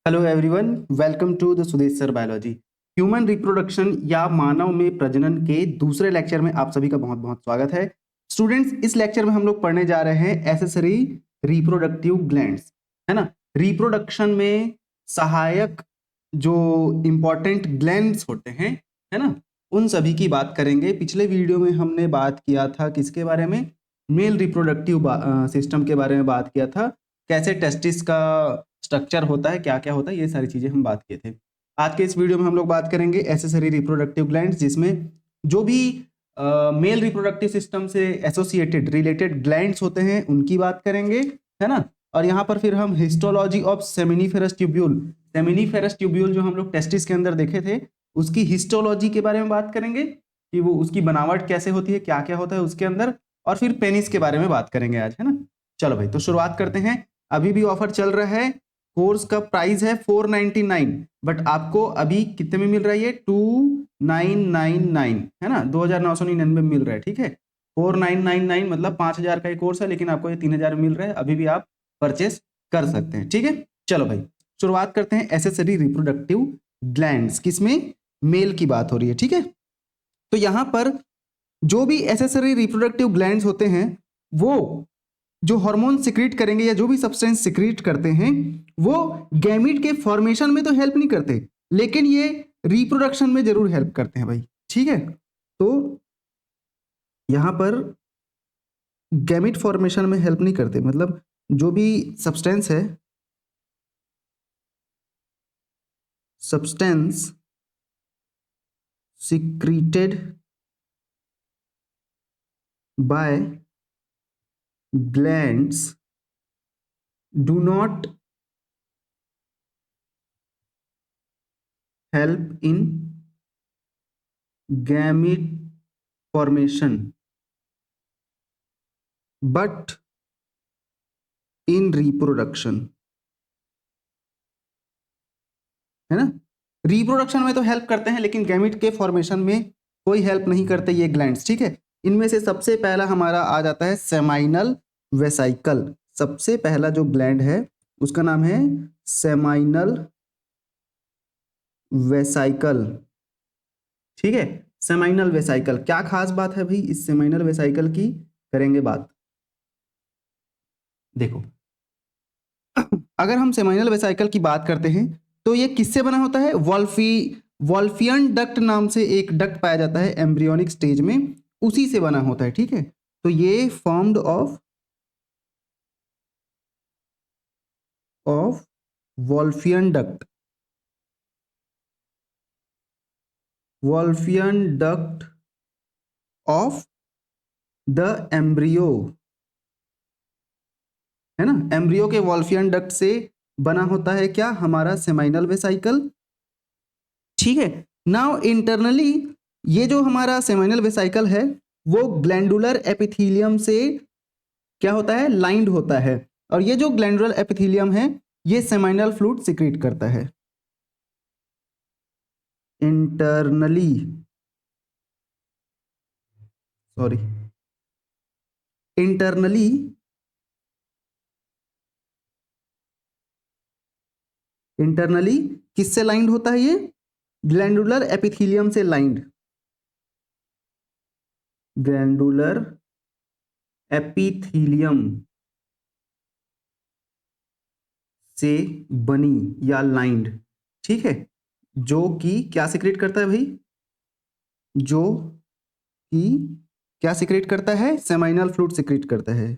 Hello everyone, welcome to the Sudesh sir biology. Human reproduction या मानव में प्रजनन के दूसरे लेक्चर में आप सभी का बहुत बहुत स्वागत है। स्टूडेंट्स, इस लेक्चर में हम लोग पढ़ने जा रहे हैं एसेसरी रिप्रोडक्टिव ग्लैंड्स, है ना। रिप्रोडक्शन में सहायक जो इंपॉर्टेंट ग्लैंड्स होते हैं, है ना, उन सभी की बात करेंगे। पिछले वीडियो में हमने बात किया था किसके बारे में? मेल रिप्रोडक्टिव सिस्टम के बारे में बात किया था, कैसे टेस्टिस का स्ट्रक्चर होता है, क्या क्या होता है, ये सारी चीजें हम बात किए थे। आज के इस वीडियो में हम लोग बात करेंगे एसेसरी रिप्रोडक्टिव ग्लैंड्स, जिसमें जो भी मेल रिप्रोडक्टिव सिस्टम से एसोसिएटेड रिलेटेड ग्लैंड्स होते हैं उनकी बात करेंगे, है ना। और यहाँ पर फिर हम हिस्टोलॉजी ऑफ सेमिनिफेरस ट्यूब्यूल जो हम लोग टेस्टिस के अंदर देखे थे, उसकी हिस्टोलॉजी के बारे में बात करेंगे कि वो उसकी बनावट कैसे होती है, क्या क्या होता है उसके अंदर, और फिर पेनिस के बारे में बात करेंगे आज, है ना। चलो भाई, तो शुरुआत करते हैं। अभी भी ऑफर चल रहा है, कोर्स का प्राइस है 499, बट आपको अभी कितने में मिल रहा है? ये 2999, है ना, 2999 मिल रहा है, ठीक है। 4999 मतलब 5000 का ये कोर्स है, लेकिन आपको ये 3000 मिल रहा है, अभी भी आप परचेस कर सकते हैं, ठीक है। चलो भाई, शुरुआत करते हैं। एसेसरी रिप्रोडक्टिव ग्लैंड्स, किसमें? मेल की बात हो रही है, ठीक है। तो यहां पर जो भी एसेसरी रिप्रोडक्टिव ग्लैंड्स होते हैं, वो जो हार्मोन सिक्रीट करेंगे या जो भी सब्सटेंस सिक्रीट करते हैं, वो गैमीट के फॉर्मेशन में तो हेल्प नहीं करते, लेकिन ये रिप्रोडक्शन में जरूर हेल्प करते हैं भाई, ठीक है। तो यहां पर गैमीट फॉर्मेशन में हेल्प नहीं करते, मतलब जो भी सब्सटेंस है, substance secreted by glands do not help in gamete formation but in reproduction, है ना। रिप्रोडक्शन में तो हेल्प करते हैं, लेकिन गैमीट के फॉर्मेशन में कोई हेल्प नहीं करते ये ग्लैंड्स, ठीक है। इनमें से सबसे पहला हमारा आ जाता है सेमाइनल वेसाइकल। सबसे पहला जो ग्लैंड है उसका नाम है सेमाइनल वेसाइकल, ठीक है। सेमाइनल वेसाइकल, क्या खास बात है भाई इस सेमाइनल वेसाइकल की, करेंगे बात। देखो, अगर हम सेमाइनल वेसाइकल की बात करते हैं तो ये किससे बना होता है? वॉल्फियन डक्ट नाम से एक डक्ट पाया जाता है एम्ब्रियोनिक स्टेज में, उसी से बना होता है, ठीक है। तो ये formed of Wolffian duct, Wolffian duct of the embryo, है ना। एम्ब्रियो के वॉल्फियन डक्ट से बना होता है क्या? हमारा सेमाइनल वेसाइकल, ठीक है। नाउ इंटरनली ये जो हमारा सेमाइनल वेसाइकल है वो ग्लैंडुलर एपिथेलियम से क्या होता है? लाइंड होता है। और ये जो ग्लैंडुलर एपिथेलियम है ये सेमाइनल फ्लूइड सिक्रीट करता है। इंटरनली, सॉरी, इंटरनली इंटरनली किससे लाइंड होता है? ये ग्लैंडुलर एपिथेलियम से लाइंड, ग्लैंडुलर एपिथेलियम से बनी या लाइंड, ठीक है। जो कि क्या सिक्रेट करता है भाई? जो कि क्या सिक्रेट करता है? सेमाइनल फ्लूइड सिक्रेट करता है,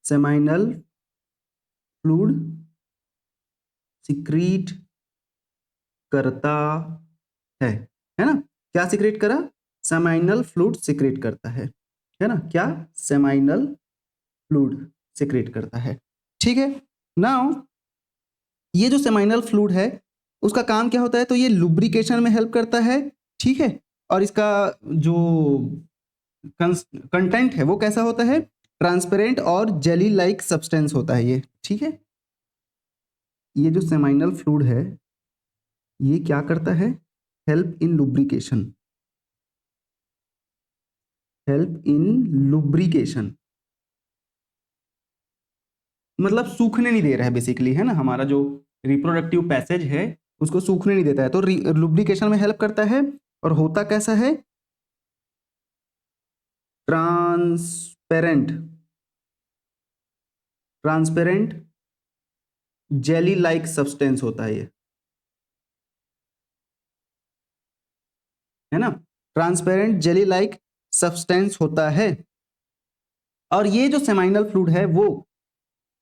सेमाइनल फ्लूइड सिक्रीट करता है ना। क्या सिक्रेट करा? सेमाइनल फ्लूइड सिक्रेट करता है ना। क्या? सेमाइनल फ्लूइड सिक्रेट करता है, ठीक है। नाउ ये जो सेमाइनल फ्लूइड है उसका काम क्या होता है? तो ये लुब्रिकेशन में हेल्प करता है, ठीक है। और इसका जो कंटेंट है वो कैसा होता है? ट्रांसपेरेंट और जेली लाइक सब्सटेंस होता है ये, ठीक है। ये जो सेमाइनल फ्लूइड है ये क्या करता है? Help in lubrication, help in lubrication, मतलब सूखने नहीं दे रहा है बेसिकली, है ना, हमारा जो रिप्रोडक्टिव पैसेज है उसको सूखने नहीं देता है, तो लुब्रिकेशन में हेल्प करता है। और होता कैसा है, transparent, transparent jelly like substance होता है ये, है ना, ट्रांसपेरेंट जेली लाइक सब्सटेंस होता है। और ये जो सेमाइनल फ्लूइड है वो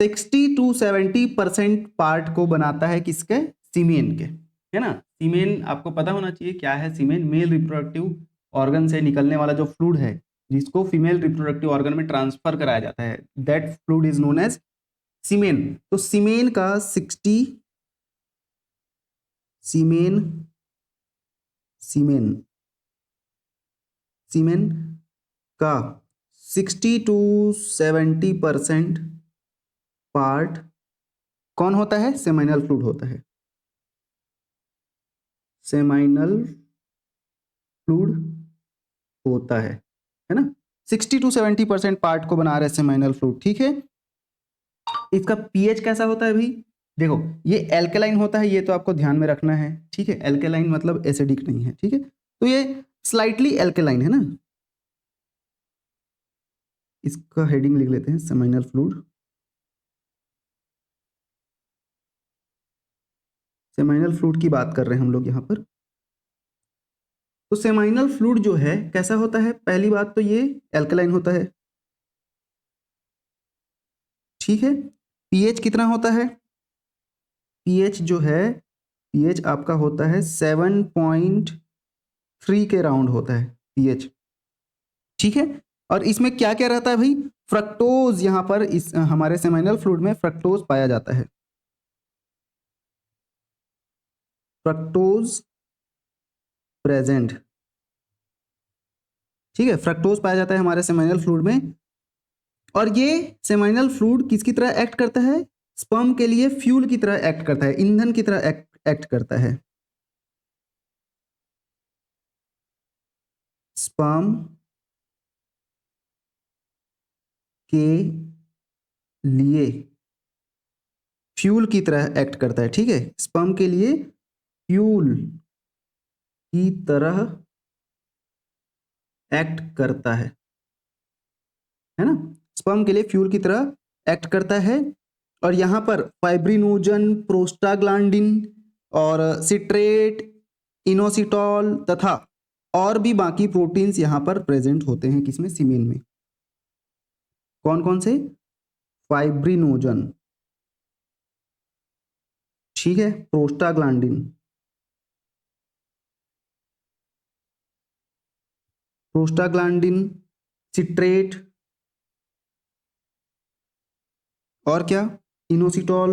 60 to 70% पार्ट को बनाता है, किसके, सीमेन के, है ना। सीमेन आपको पता होना चाहिए क्या है। सीमेन मेल रिप्रोडक्टिव ऑर्गन से निकलने वाला जो फ्लूइड है जिसको फीमेल रिप्रोडक्टिव ऑर्गन में ट्रांसफर कराया जाता है, that fluid is known as semen. तो सीमेन का 60, सीमेन सीमेन सीमेन का 60 to 70% पार्ट कौन होता है, सेमाइनल फ्लूइड होता है। सेमाइनल फ्लूइड होता है ना। 60 to 70% पार्ट को बना रहे सेमाइनल फ्लूइड, ठीक है। इसका पीएच कैसा होता है भाई, देखो ये एल्केलाइन होता है, ये तो आपको ध्यान में रखना है, ठीक है। एल्केलाइन मतलब एसिडिक नहीं है, ठीक है। तो ये स्लाइटली एल्केलाइन है ना। इसका हेडिंग लिख लेते हैं, सेमाइनल फ्लूइड। सेमाइनल फ्लूइड की बात कर रहे हैं हम लोग यहाँ पर। तो सेमाइनल फ्लूइड जो है कैसा होता है, पहली बात तो ये एल्केलाइन होता है, ठीक है। पीएच कितना होता है, पीएच जो है, पीएच आपका होता है 7.3 के राउंड होता है पीएच, ठीक है। और इसमें क्या क्या रहता है भाई, फ्रक्टोज, यहाँ पर इस हमारे सेमाइनल फ्लूइड में फ्रक्टोज पाया जाता है, फ्रक्टोज प्रेजेंट, ठीक है। फ्रक्टोज पाया जाता है हमारे सेमाइनल फ्लूइड में। और ये सेमाइनल फ्लूइड किसकी तरह एक्ट करता है, स्पर्म के लिए फ्यूल की तरह एक्ट करता है, ईंधन की तरह एक्ट करता है। स्पर्म के लिए फ्यूल की तरह एक्ट करता है, ठीक है। स्पर्म के लिए फ्यूल की तरह एक्ट करता है ना। स्पर्म के लिए फ्यूल की तरह एक्ट करता है। और यहाँ पर फाइब्रिनोजन, प्रोस्टाग्लैंडिन और सिट्रेट, इनोसिटॉल तथा और भी बाकी प्रोटीन्स यहाँ पर प्रेजेंट होते हैं, किसमें, सीमेन में। कौन कौन से, फाइब्रिनोजन, ठीक है, प्रोस्टाग्लैंडिन, प्रोस्टाग्लैंडिन, सिट्रेट और क्या, इनोसिटॉल,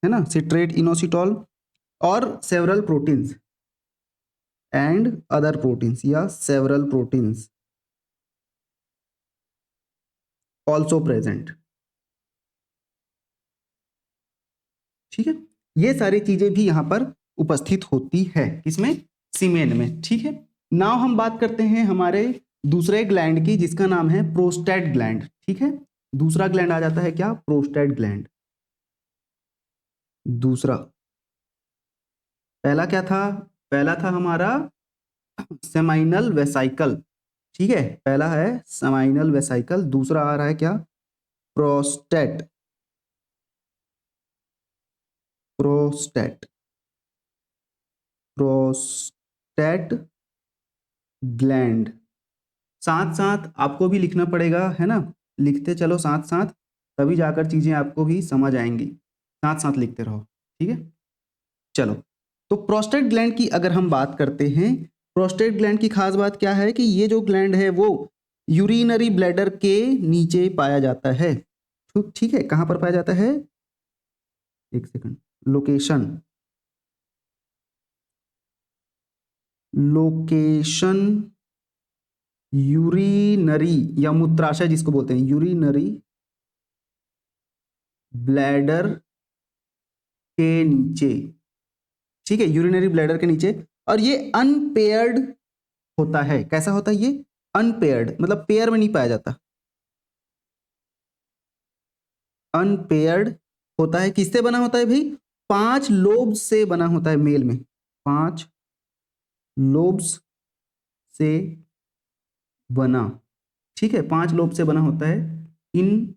है ना, सिट्रेट, इनोसिटॉल और several proteins and other proteins या सेवरल प्रोटीन्स ऑल्सो प्रेजेंट, ठीक है। ये सारी चीजें भी यहां पर उपस्थित होती है, किसमें, सीमेन में, ठीक है। नाउ हम बात करते हैं हमारे दूसरे ग्लैंड की, जिसका नाम है प्रोस्टेट ग्लैंड, ठीक है। दूसरा ग्लैंड आ जाता है क्या, प्रोस्टेट ग्लैंड। दूसरा, पहला क्या था, पहला था हमारा सेमाइनल वेसाइकल, ठीक है, पहला है सेमाइनल वेसाइकल। दूसरा आ रहा है क्या, प्रोस्टेट, प्रोस्टेट, प्रोस्टेट ग्लैंड। साथ साथ आपको भी लिखना पड़ेगा, है ना, लिखते चलो साथ साथ, तभी जाकर चीजें आपको भी समझ आएंगी, साथ साथ लिखते रहो, ठीक है। चलो, तो प्रोस्टेट ग्लैंड की अगर हम बात करते हैं, प्रोस्टेट ग्लैंड की खास बात क्या है कि ये जो ग्लैंड है वो यूरिनरी ब्लैडर के नीचे पाया जाता है, ठीक है। कहां पर पाया जाता है, एक सेकंड, लोकेशन, लोकेशन यूरिनरी या मूत्राशय जिसको बोलते हैं, यूरिनरी ब्लैडर के नीचे, ठीक है, यूरिनरी ब्लैडर के नीचे। और ये अनपेयर्ड होता है, कैसा होता है ये, अनपेयर्ड मतलब पेयर में नहीं पाया जाता, अनपेयर्ड होता है। किससे बना होता है भाई? 5 लोब्स से बना होता है मेल में, 5 लोब्स से बना, ठीक है, 5 लोब से बना होता है इन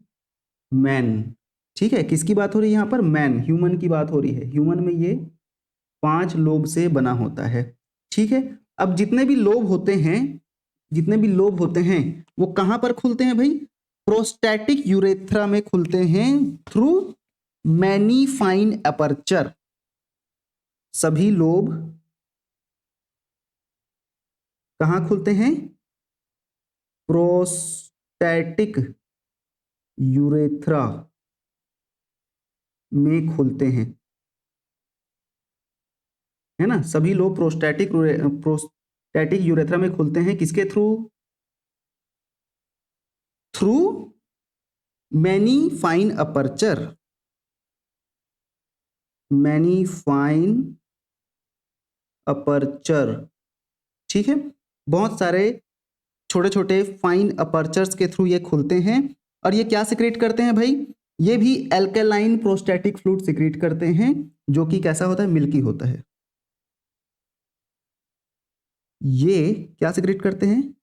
मैन, ठीक है। किसकी बात हो रही है यहाँ पर? मैन, ह्यूमन की बात हो रही है। ह्यूमन में ये 5 लोब से बना होता है, ठीक है। अब जितने भी लोब होते हैं, जितने भी लोब होते हैं वो कहां पर खुलते हैं भाई? प्रोस्टैटिक यूरेथ्रा में खुलते हैं थ्रू मैनी फाइन अपर्चर। सभी लोब कहां खुलते हैं? प्रोस्टैटिक यूरेथ्रा में खुलते हैं, है ना। सभी लोब प्रोस्टैटिक यूरेथ्रा में खुलते हैं। किसके through? Through many fine aperture, many fine aperture, ठीक है। बहुत सारे छोटे छोटे फाइन अपर्चर्स के थ्रू ये खुलते हैं। और ये क्या सिक्रेट करते हैं भाई? ये भी एल्केलाइन प्रोस्टैटिक फ्लूइड सिक्रेट करते हैं, जो कि कैसा होता है? मिल्की होता है। ये क्या सिक्रेट करते हैं?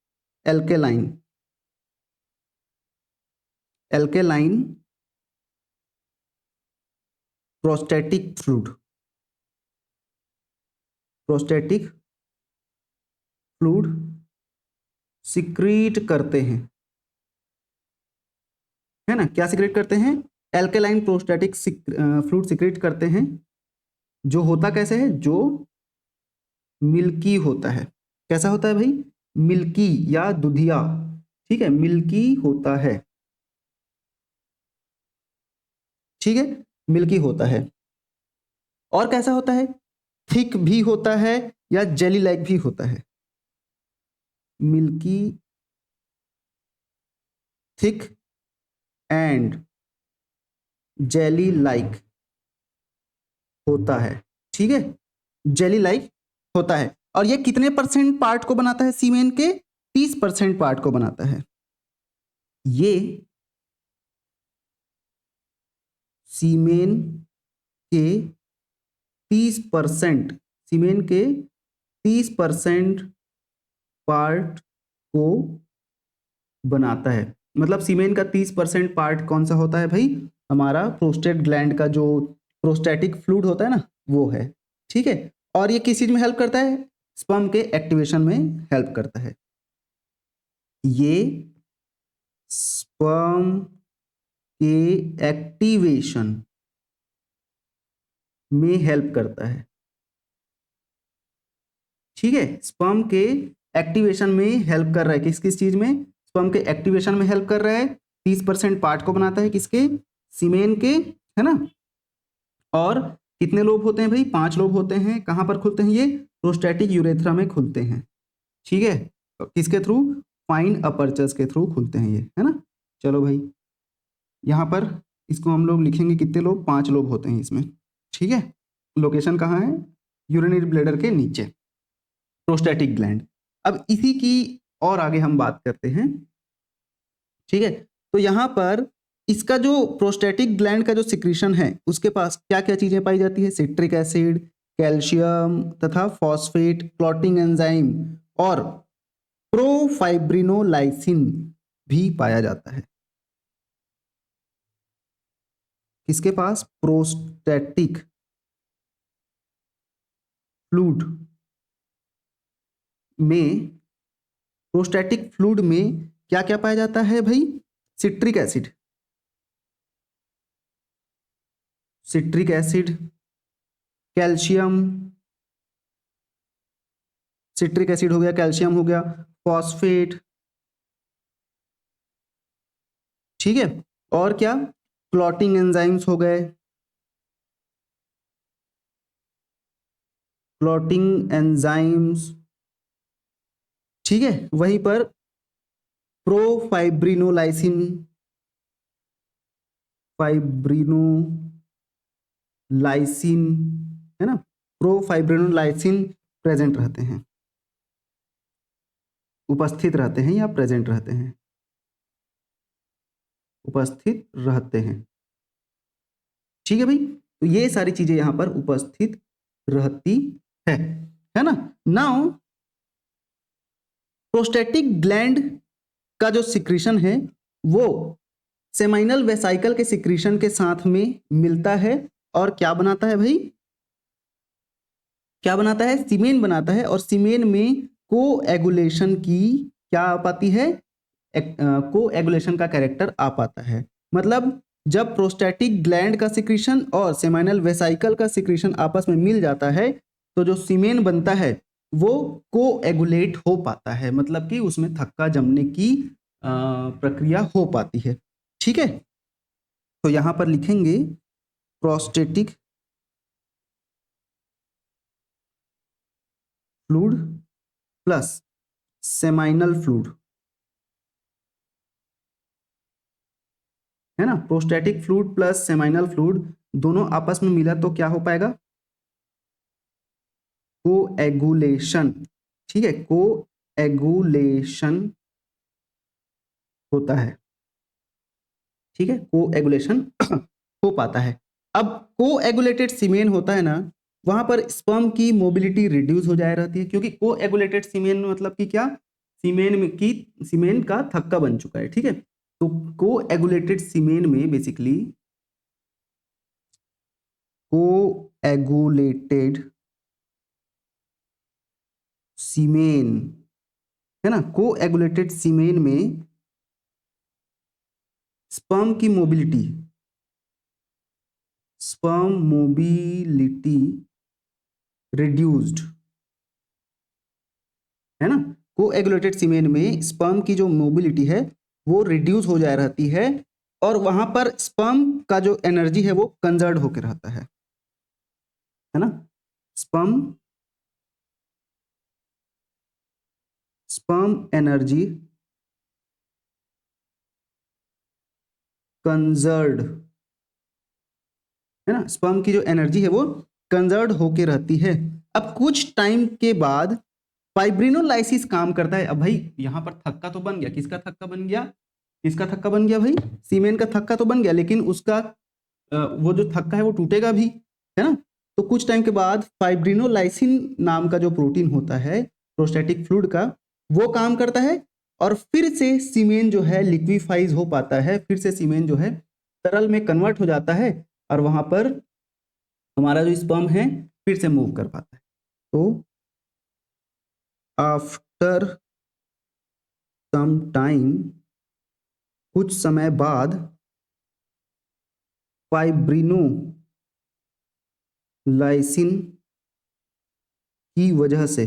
Alkaline, alkaline prostatic fluid, prostatic fluid secrete करते हैं, है ना। क्या सिक्रेट करते हैं? एल्केलाइन प्रोस्टैटिक फ्लूइड सिक्रेट करते हैं, जो होता कैसे है? जो मिल्की होता है। कैसा होता है भाई? मिल्की या दुधिया, ठीक है, मिल्की होता है, ठीक है, मिल्की होता है। और कैसा होता है? थिक भी होता है या जेली लाइक भी होता है। Milky, thick and jelly like होता है, ठीक है, जेली लाइक होता है। और ये कितने परसेंट पार्ट को बनाता है? सीमेन के 30% पार्ट को बनाता है। ये सीमेन के 30%, सीमेन के 30% पार्ट को बनाता है। मतलब सीमेन का 30% पार्ट कौन सा होता है भाई? हमारा प्रोस्टेट ग्लैंड का जो प्रोस्टैटिक फ्लूइड होता है ना, वो है, ठीक है। और ये किस चीज में हेल्प करता है? स्पर्म के एक्टिवेशन में हेल्प करता है। ये स्पर्म के एक्टिवेशन में हेल्प करता है, ठीक है। स्पर्म के एक्टिवेशन में हेल्प कर रहा है। किस किस चीज में? स्पर्म के एक्टिवेशन में हेल्प कर रहा है। 30% पार्ट को बनाता है, किसके? सीमेन के, है ना। और कितने लोब होते हैं भाई? 5 लोब होते हैं। कहां पर खुलते हैं ये? प्रोस्टैटिक यूरेथ्रा में खुलते हैं, ठीक है। किसके थ्रू? फाइन अपर्चर्स के थ्रू खुलते हैं ये, है ना। चलो भाई, यहां पर इसको हम लोग लिखेंगे, कितने लोब? 5 लोब होते हैं इसमें, ठीक है। लोकेशन कहाँ है? यूरिनरी ब्लैडर के नीचे, प्रोस्टैटिक ग्लैंड। अब इसी की और आगे हम बात करते हैं, ठीक है। तो यहां पर इसका जो प्रोस्टैटिक ग्लैंड का जो सिक्रीशन है, उसके पास क्या क्या चीजें पाई जाती है? सिट्रिक एसिड, कैल्शियम तथा फॉस्फेट, क्लॉटिंग एंजाइम और प्रोफाइब्रिनोलाइसिन भी पाया जाता है। किसके पास? प्रोस्टैटिक फ्लूइड में, प्रोस्टैटिक फ्लूइड में क्या क्या पाया जाता है भाई? Citric acid, citric acid, calcium, citric acid हो गया, कैल्शियम हो गया, फॉस्फेट, ठीक है। और क्या? क्लॉटिंग एंजाइम्स हो गए, क्लॉटिंग एंजाइम्स, ठीक है। वहीं पर प्रोफाइब्रिनोलाइसिन, फाइब्रिनोलाइसिन, है ना, प्रोफाइब्रिनोलाइसिन प्रेजेंट रहते हैं, उपस्थित रहते हैं या प्रेजेंट रहते हैं? उपस्थित रहते हैं, ठीक है भाई, तो ये सारी चीजें यहां पर उपस्थित रहती है ना। नाउ प्रोस्टेटिक ग्लैंड का जो सिक्रीशन है वो सेमाइनल वेसाइकल के सिक्रीशन के साथ में मिलता है और क्या बनाता है भाई, क्या बनाता है, सीमेन बनाता है। और सीमेन में कोएगुलेशन की क्या आ पाती है, कोएगुलेशन का कैरेक्टर आ पाता है। मतलब जब प्रोस्टेटिक ग्लैंड का सिक्रीशन और सेमाइनल वेसाइकल का सिक्रीशन आपस में मिल जाता है तो जो सीमेन बनता है वो कोएगुलेट हो पाता है, मतलब कि उसमें थक्का जमने की प्रक्रिया हो पाती है। ठीक है, तो यहां पर लिखेंगे prostatic fluid plus seminal fluid, है ना। Prostatic fluid plus seminal fluid दोनों आपस में मिला तो क्या हो पाएगा, कोएगुलेशन। ठीक है, कोएगुलेशन होता है। ठीक है, कोएगुलेशन हो पाता है। अब कोएगुलेटेड सीमेन होता है ना, वहां पर स्पर्म की मोबिलिटी रिड्यूस हो जाए रहती है, क्योंकि कोएगुलेटेड सीमेन में मतलब कि क्या, सीमेन में की सीमेन का थक्का बन चुका है। ठीक है, तो कोएगुलेटेड सीमेन में बेसिकली कोएगुलेटेड सीमेन, है ना, कोएगुलेटेड सीमेन में स्पर्म की मोबिलिटी, स्पर्म मोबिलिटी रिड्यूस्ड, है ना। कोएगुलेटेड सीमेन में स्पर्म की जो मोबिलिटी है वो रिड्यूस हो जा रहती है और वहां पर स्पर्म का जो एनर्जी है वो कंजर्व होकर रहता है ना। स्पर्म स्पर्म एनर्जी कंजर्व्ड, है ना, स्पर्म की जो एनर्जी है वो कंजर्व होके रहती है। अब कुछ टाइम के बाद फाइब्रिनोलाइसिस काम करता है। अब भाई यहां पर थक्का तो बन गया, किसका थक्का बन गया, किसका थक्का बन गया भाई, सीमेन का थक्का तो बन गया, लेकिन उसका वो जो थक्का है वो टूटेगा भी, है ना। तो कुछ टाइम के बाद फाइब्रिनोलाइसिन नाम का जो प्रोटीन होता है प्रोस्टेटिक फ्लूइड का, वो काम करता है और फिर से सीमेन जो है लिक्विफाइज हो पाता है, फिर से सीमेन जो है तरल में कन्वर्ट हो जाता है और वहां पर हमारा जो स्पर्म है फिर से मूव कर पाता है। तो आफ्टर सम टाइम, कुछ समय बाद, फाइब्रिनोलाइसिन की वजह से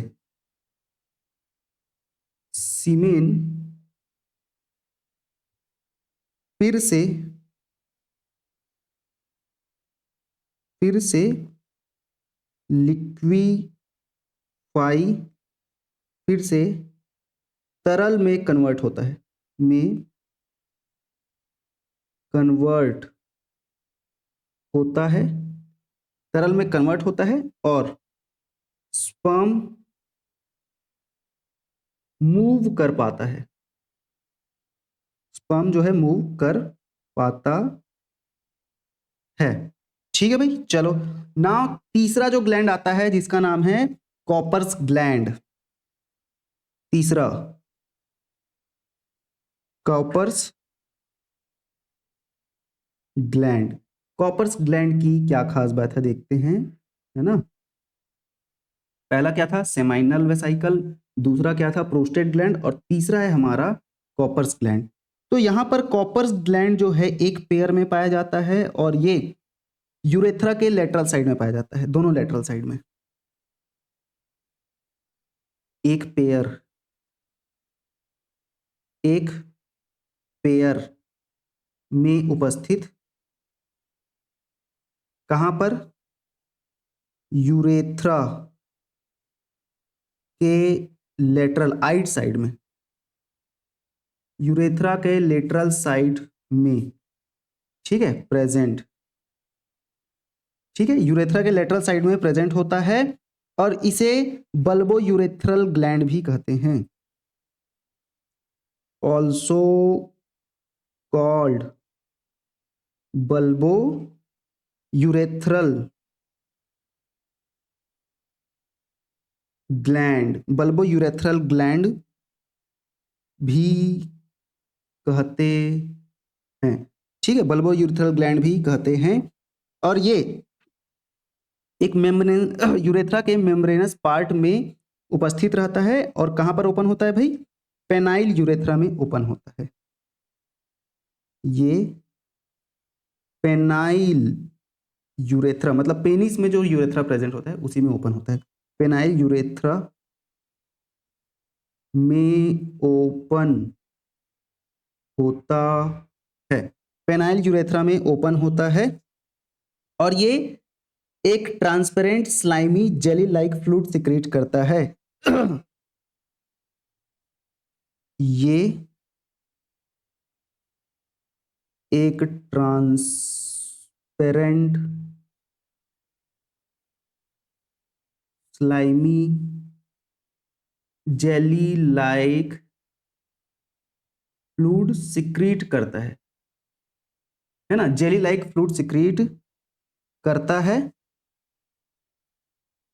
सीमेन फिर से लिक्विफाई, फिर से तरल में कन्वर्ट होता है, में कन्वर्ट होता है, तरल में कन्वर्ट होता है और स्पर्म मूव कर पाता है, स्पर्म जो है मूव कर पाता है। ठीक है भाई, चलो नाउ तीसरा जो ग्लैंड आता है जिसका नाम है कॉपर्स ग्लैंड। तीसरा कॉपर्स ग्लैंड, कॉपर्स ग्लैंड की क्या खास बात है देखते हैं, है ना। पहला क्या था, सेमाइनल वेसाइकल, दूसरा क्या था, प्रोस्टेट ग्लैंड, और तीसरा है हमारा कॉपर्स ग्लैंड। तो यहां पर कॉपर्स ग्लैंड जो है एक पेयर में पाया जाता है और ये यूरेथ्रा के लेटरल साइड में पाया जाता है, दोनों लेटरल साइड में एक पेयर, एक पेयर में उपस्थित, कहां पर, यूरेथ्रा के लेटरल आइट साइड में, यूरेथ्रा के लेटरल साइड में, ठीक है, प्रेजेंट। ठीक है, यूरेथ्रा के लेटरल साइड में प्रेजेंट होता है और इसे बल्बो यूरेथ्रल ग्लैंड भी कहते हैं, also called bulbo urethral gland, bulbo urethral gland भी कहते हैं। ठीक है, बल्बो यूरेथ्रल ग्लैंड भी कहते हैं। और ये एक मेम्ब्रेन यूरेथ्रा के मेम्ब्रेनस पार्ट में उपस्थित रहता है। और कहाँ पर ओपन होता है भाई? पेनाइल यूरेथ्रा में ओपन होता है। ये पेनाइल यूरेथ्रा मतलब पेनिस में जो यूरेथ्रा प्रेजेंट होता है उसी में ओपन होता है। पेनाइल यूरेथ्रा में ओपन होता है। पेनाइल यूरेथ्रा में ओपन होता है और ये एक transparent slimy jelly like fluid secrete करता है। ये एक transparent slimy jelly like fluid secrete करता है ना, जेली लाइक फ्लूइड सिक्रीट करता है।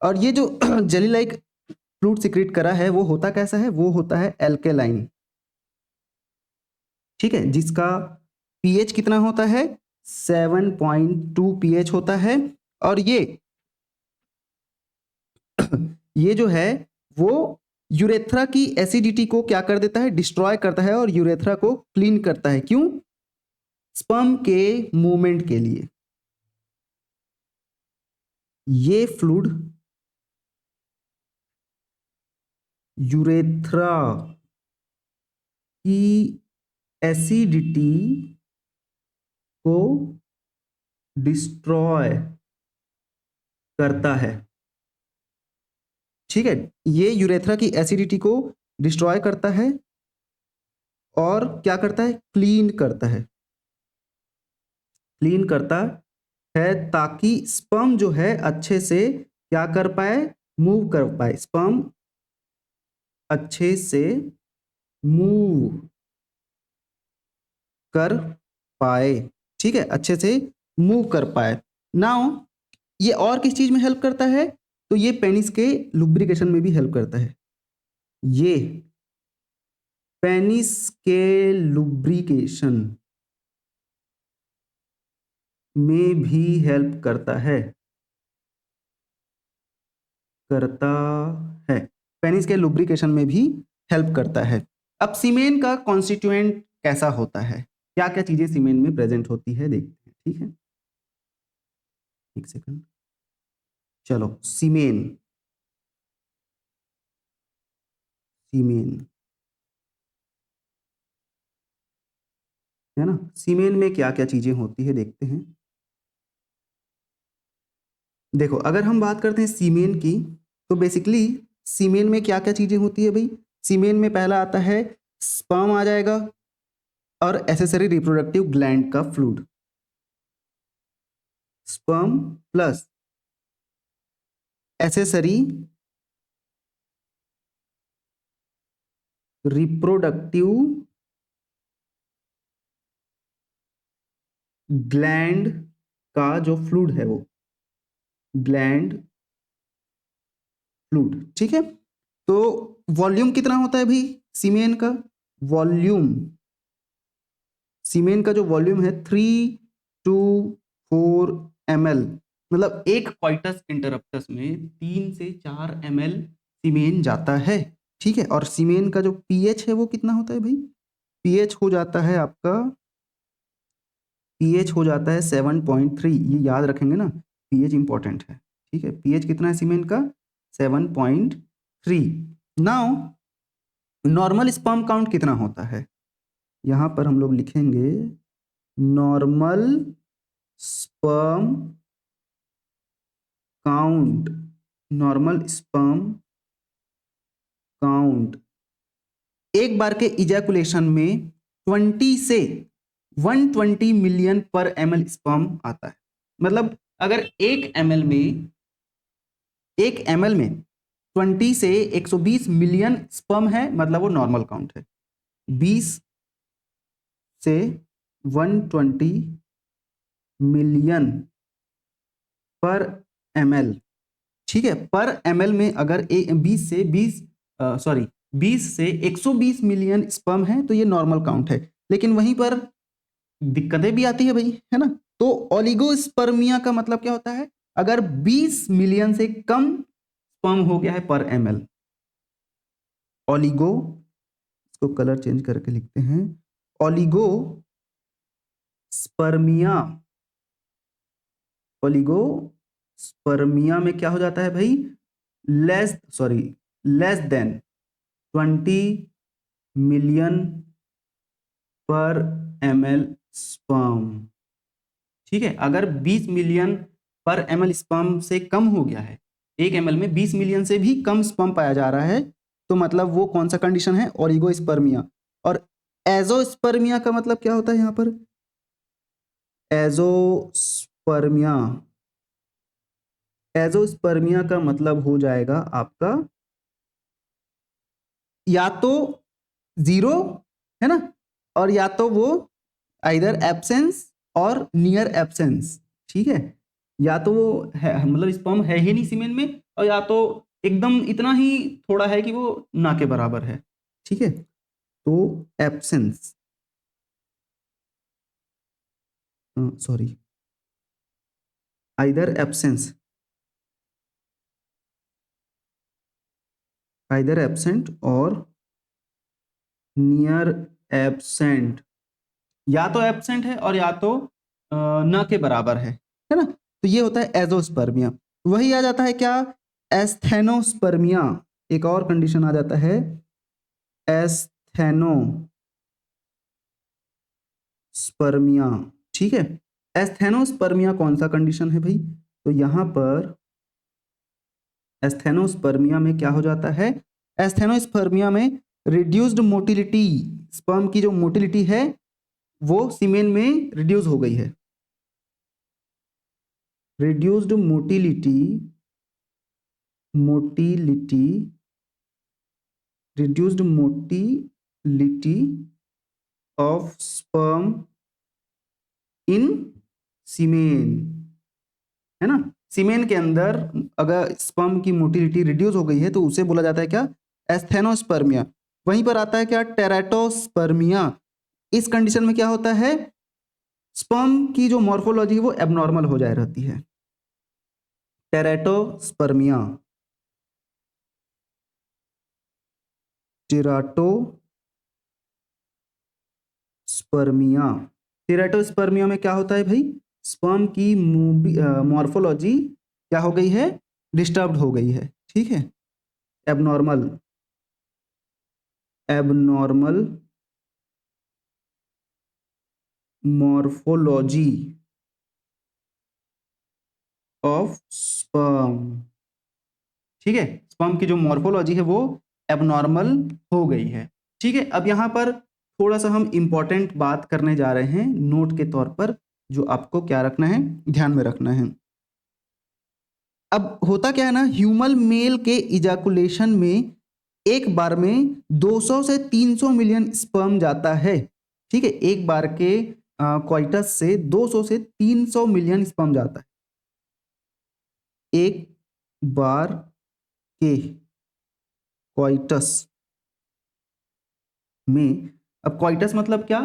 और ये जो जेली लाइक फ्लूइड सिक्रीट करा है वो होता कैसा है? वो होता है एल्केलाइन। ठीक है, जिसका पीएच कितना होता है? 7.2 पीएच होता है। और ये जो है वो यूरेथ्रा की एसिडिटी को क्या कर देता है? डिस्ट्रॉय करता है और यूरेथ्रा को क्लीन करता है। क्यों? स्पर्म के मूवमेंट के लिए। ये फ्लूइड यूरेथ्रा की एसिडिटी को डिस्ट्रॉय करता है। ठीक है, ये यूरेथ्रा की एसिडिटी को डिस्ट्रॉय करता है और क्या करता है? क्लीन करता है। क्लीन करता है ताकि स्पर्म जो है अच्छे से क्या कर पाए? मूव कर पाए। स्पर्म अच्छे से मूव कर पाए। ठीक है, अच्छे से मूव कर पाए। नाउ ये और किस चीज में हेल्प करता है? तो ये पेनिस के लुब्रिकेशन में भी हेल्प करता है। ये पेनिस के लुब्रिकेशन में भी हेल्प करता है। पेनिस के लुब्रिकेशन में भी हेल्प करता है। अब सीमेन का कॉन्स्टिट्यूएंट कैसा होता है? क्या क्या चीजें सीमेन में प्रेजेंट होती है देखते हैं। ठीक है, एक सेकंड। चलो, सीमेन सीमेन है ना, सीमेन में क्या क्या चीजें होती है देखते हैं। देखो, अगर हम बात करते हैं सीमेन की तो बेसिकली सीमेन में क्या क्या चीजें होती है भाई? सीमेन में पहला आता है स्पर्म आ जाएगा और एसेसरी रिप्रोडक्टिव ग्लैंड का fluid. Sperm plus accessory reproductive gland का जो फ्लूइड है वो ग्लैंड फ्लूइड। ठीक है, तो वॉल्यूम कितना होता है भाई सीमेन का? वॉल्यूम, सीमेन का जो वॉल्यूम है 3 to 4 ml। मतलब एक क्वाइटस इंटरप्टस में 3 से 4 ml सीमेन जाता है। ठीक है, और सीमेन का जो पीएच है वो कितना होता है भाई? पीएच हो जाता है आपका, पीएच हो जाता है 7.3। ये याद रखेंगे ना, पीएच इंपॉर्टेंट है। ठीक है, पीएच कितना है सीमेन का? 7.3। नाउ नॉर्मल स्पर्म काउंट कितना होता है? यहां पर हम लोग लिखेंगे normal sperm count. Normal sperm count एक बार के इजैकुलेशन में 20 से 120 मिलियन पर ml स्पर्म आता है। मतलब अगर एक ml में 20 से 120 मिलियन स्पर्म है, मतलब वो नॉर्मल काउंट है। 20 से 120 मिलियन पर ml, ठीक है। पर ml में अगर 20 से 120 मिलियन स्पर्म है तो ये नॉर्मल काउंट है। लेकिन वहीं पर दिक्कतें भी आती है भाई, है ना। तो ओलिगोस्पर्मिया का मतलब क्या होता है, अगर 20 मिलियन से कम स्पर्म हो गया है पर ml। ओलिगो, इसको कलर चेंज करके लिखते हैं, ओलिगो स्पर्मिया। ओलिगो स्पर्मिया में क्या हो जाता है भाई, लेस देन 20 मिलियन पर ml स्पर्म, ठीक है। अगर 20 मिलियन पर ml स्पर्म से कम हो गया है, 1 ml में 20 मिलियन से भी कम स्पर्म पाया जा रहा है, तो मतलब वो कौन सा कंडीशन है, ओलिगोस्पर्मिया। और एजोस्पर्मिया का मतलब क्या होता है यहाँ पर, एजोस्पर्मिया, एजोस्पर्मिया का मतलब हो जाएगा आपका या तो जीरो, है ना, और या तो वो आइदर एब्सेंस और नियर एब्सेंस, ठीक है। या तो वो है मतलब स्पर्म है ही नहीं सीमेन में, और या तो एकदम इतना ही थोड़ा है कि वो ना के बराबर है, ठीक है। तो absence, sorry, either absence, either absent और नियर एब्सेंट, या तो एब्सेंट है और या तो न के बराबर है ना। तो ये होता है एजोस्पर्मिया। वही आ जाता है क्या, एस्थेनोस्पर्मिया, एक और कंडीशन आ जाता है एस्थेनोस्पर्मिया, ठीक है। एस्थेनोस्पर्मिया कौन सा कंडीशन है भाई, तो यहां पर एस्थेनोस्पर्मिया में क्या हो जाता है, एस्थेनोस्पर्मिया में रिड्यूस्ड मोटिलिटी, स्पर्म की जो मोटिलिटी है वो सीमेन में रिड्यूस हो गई है। Reduced motility, motility, reduced motility of sperm in semen, है ना। सीमेन के अंदर अगर स्पर्म की मोटिलिटी रिड्यूस हो गई है तो उसे बोला जाता है क्या, एस्थेनोस्पर्मिया। वहीं पर आता है क्या, टेराटोस्पर्मिया। इस कंडीशन में क्या होता है, स्पर्म की जो मॉर्फोलॉजी है वो एबनॉर्मल हो जाए रहती है, टेराटोस्पर्मिया, टेराटोस्पर्मिया। टेराटोस्पर्मिया में क्या होता है भाई, स्पर्म की मॉर्फोलॉजी क्या हो गई है, डिस्टर्ब्ड हो गई है, ठीक है। Abnormal, abnormal morphology of sperm, ठीक है। स्पर्म की जो मॉर्फोलॉजी है वो एबनॉर्मल हो गई है, ठीक है। अब यहाँ पर थोड़ा सा हम इंपॉर्टेंट बात करने जा रहे हैं नोट के तौर पर, जो आपको क्या रखना है, ध्यान में रखना है। अब होता क्या है ना, ह्यूमन मेल के इजाकुलेशन में एक बार में 200 से 300 मिलियन स्पर्म जाता है, ठीक है। एक बार के क्वाइटस से 200 से 300 मिलियन स्पर्म जाता है एक बार के क्वाइटस में। अब क्वाइटस मतलब क्या,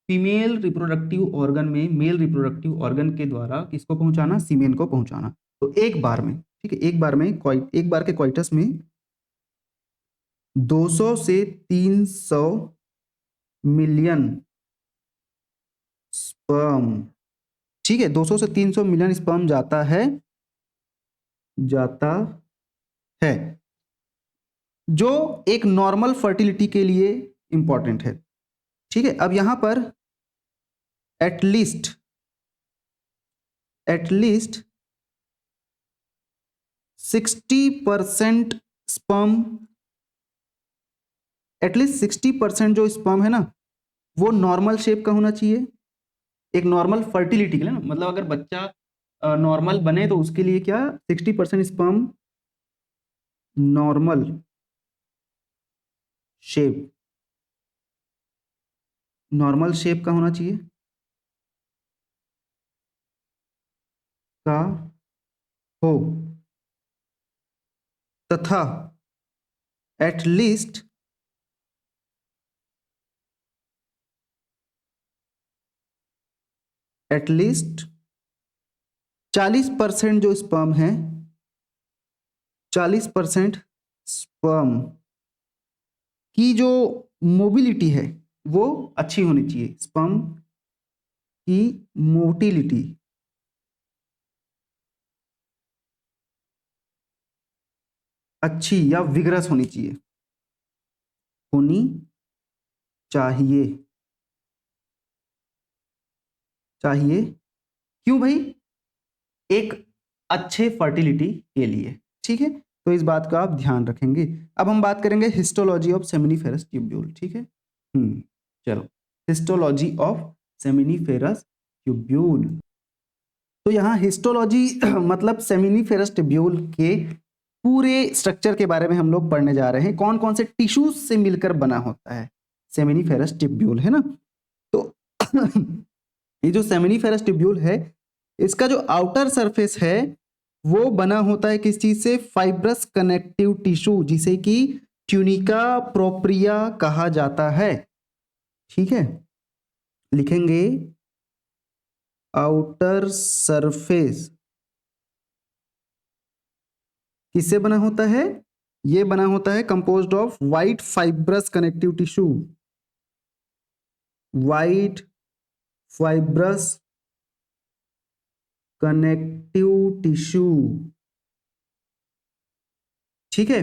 फीमेल रिप्रोडक्टिव ऑर्गन में मेल रिप्रोडक्टिव ऑर्गन के द्वारा किसको पहुंचाना, सीमेन को पहुंचाना। तो एक बार में, ठीक है, एक बार में एक बार के क्वाइटस में 200 से 300 मिलियन स्पर्म, ठीक है, 200 से 300 मिलियन स्पर्म जाता है, जो एक नॉर्मल फर्टिलिटी के लिए इंपॉर्टेंट है, ठीक है। अब यहां पर एटलीस्ट 60% स्पर्म, एटलीस्ट 60% जो स्पर्म है ना वो नॉर्मल शेप का होना चाहिए, एक नॉर्मल फर्टिलिटी के लिए ना, मतलब अगर बच्चा नॉर्मल बने तो उसके लिए क्या, 60% sperm normal shape, normal shape का होना चाहिए, का हो तथा एटलीस्ट एटलीस्ट 40% जो स्पर्म है, 40% स्पर्म की जो मोबिलिटी है वो अच्छी होनी चाहिए। स्पर्म की मोटिलिटी अच्छी या विगरस होनी चाहिए, होनी चाहिए, चाहिए। क्यों भाई? एक अच्छे फर्टिलिटी के लिए। ठीक है, तो इस बात का आप ध्यान रखेंगे। अब हम बात करेंगे हिस्टोलॉजी ऑफ सेमिनिफेरस ट्यूब्यूल। ठीक है, चलो, हिस्टोलॉजी ऑफ सेमिनिफेरस ट्यूब्यूल। तो यहाँ हिस्टोलॉजी मतलब सेमिनिफेरस ट्यूब्यूल के पूरे स्ट्रक्चर के बारे में हम लोग पढ़ने जा रहे हैं। कौन कौन से टिश्यूज से मिलकर बना होता है सेमिनिफेरस ट्यूब्यूल, है ना। तो ये जो सेमिनिफेरस ट्यूब्यूल है, इसका जो आउटर सरफेस है वो बना होता है किस चीज से? फाइब्रस कनेक्टिव टिश्यू, जिसे कि ट्यूनिका प्रोप्रिया कहा जाता है। ठीक है, लिखेंगे आउटर सरफेस किससे बना होता है? ये बना होता है composed of white fibrous connective tissue, white fibrous connective tissue. ठीक है,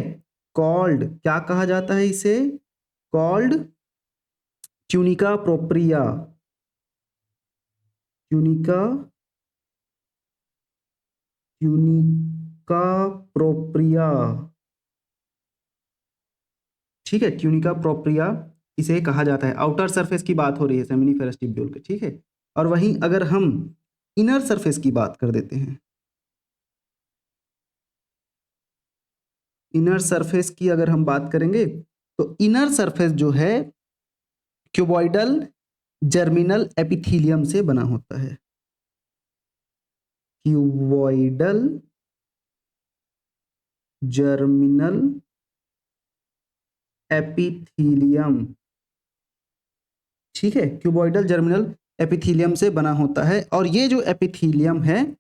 कॉल्ड, क्या कहा जाता है इसे? Called tunica propria, tunica, tunica propria. ठीक है, ट्यूनिका प्रोप्रिया इसे कहा जाता है। आउटर सरफेस की बात हो रही है सेमिनिफेरस ट्यूब्यूल के। ठीक है, और वहीं अगर हम इनर सरफेस की बात कर देते हैं, इनर सरफेस की अगर हम बात करेंगे, तो इनर सरफेस जो है क्यूबॉइडल जर्मिनल एपिथीलियम से बना होता है। Cuboidal germinal epithelium. ठीक है, क्यूबॉइडल जर्मिनल एपिथीलियम से बना होता है। और ये जो एपिथीलियम है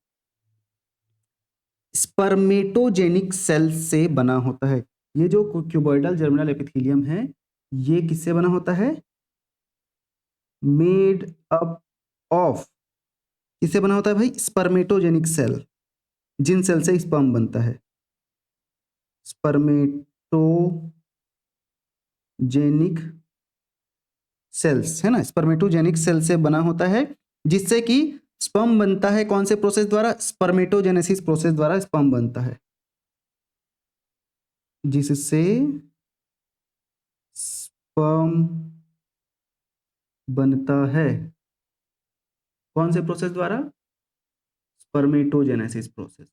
स्पर्मेटोजेनिक सेल से बना होता है। ये जो क्यूबॉइडल जर्मिनल एपिथीलियम है, ये किससे बना होता है? मेड अप ऑफ, किससे बना होता है भाई? स्पर्मेटोजेनिक सेल, जिन सेल से स्पर्म बनता है। स्पर्मेटोजेनिक सेल्स, है ना, स्पर्मेटोजेनिक सेल से बना होता है, जिससे कि स्पर्म बनता है। कौन से प्रोसेस द्वारा? स्पर्मेटोजेनेसिस प्रोसेस द्वारा स्पर्म बनता है, जिससे स्पर्म बनता है। कौन से प्रोसेस द्वारा? Spermatogenesis process,